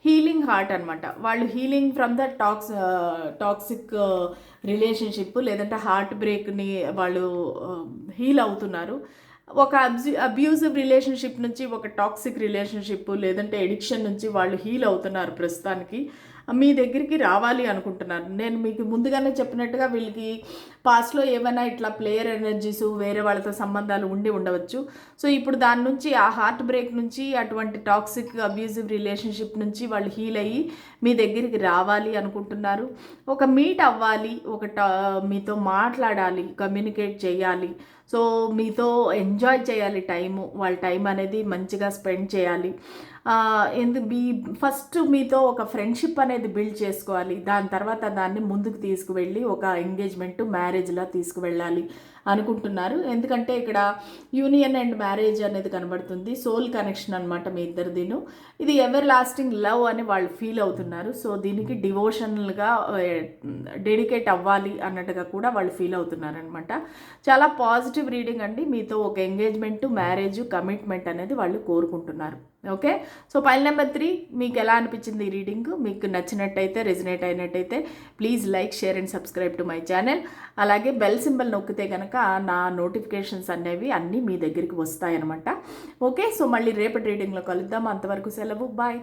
హీలింగ్ హార్ట్ అనమాట. వాళ్ళు healing from the toxic relationship లేదంటే హార్ట్ బ్రేక్ని వాళ్ళు హీల్ అవుతున్నారు. ఒక అబ్యూజివ్ రిలేషన్షిప్ నుంచి, ఒక టాక్సిక్ రిలేషన్షిప్ లేదంటే ఎడిక్షన్ నుంచి వాళ్ళు హీల్ అవుతున్నారు. ప్రస్తుతానికి మీ దగ్గరికి రావాలి అనుకుంటున్నారు. నేను మీకు ముందుగానే చెప్పినట్టుగా వీళ్ళకి పాస్ట్లో ఏమైనా ఇట్లా ప్లేయర్ ఎనర్జీస్, వేరే వాళ్ళతో సంబంధాలు ఉండవచ్చు. సో ఇప్పుడు దాని నుంచి, ఆ హార్ట్ బ్రేక్ నుంచి, అటువంటి టాక్సిక్ అబ్యూజివ్ రిలేషన్షిప్ నుంచి వాళ్ళు హీల్ అయ్యి మీ దగ్గరికి రావాలి అనుకుంటున్నారు. ఒక మీట్ అవ్వాలి, మీతో మాట్లాడాలి, కమ్యూనికేట్ చేయాలి. సో మీతో ఎంజాయ్ చేయాలి టైము, వాళ్ళ టైం అనేది మంచిగా స్పెండ్ చేయాలి. ఫస్ట్ మీతో ఒక ఫ్రెండ్షిప్ అనేది బిల్డ్ చేసుకోవాలి. దాని తర్వాత దాన్ని ముందుకు తీసుకువెళ్ళి ఒక ఎంగేజ్మెంట్, మ్యారేజ్లా తీసుకువెళ్ళాలి అనుకుంటున్నారు. ఎందుకంటే ఇక్కడ యూనియన్ అండ్ మ్యారేజ్ అనేది కనబడుతుంది, సోల్ కనెక్షన్ అనమాట మీ ఇద్దరిదిను. ఇది ఎవర్ లాస్టింగ్ లవ్ అని వాళ్ళు ఫీల్ అవుతున్నారు. సో దీనికి డివోషనల్గా డెడికేట్ అవ్వాలి అన్నట్టుగా కూడా వాళ్ళు ఫీల్ అవుతున్నారు అనమాట. చాలా పాజిటివ్ రీడింగ్ అండి. మీతో ఒక ఎంగేజ్మెంట్, మ్యారేజ్, కమిట్మెంట్ అనేది వాళ్ళు కోరుకుంటున్నారు. ఓకే, సో పైల్ నెంబర్ 3 మీకు ఎలా అనిపించింది ఈ రీడింగ్? మీకు నచ్చినట్టయితే, రెజినేట్ అయినట్టయితే please like, share and subscribe to my channel. అలాగే బెల్ సింబల్ నొక్కితే కనుక నా నోటిఫికేషన్స్ అనేవి అన్నీ మీ దగ్గరికి వస్తాయన్నమాట. ఓకే, సో మళ్ళీ రేపటి రీడింగ్లో కలుద్దాం. అంతవరకు సెలవు, బాయ్.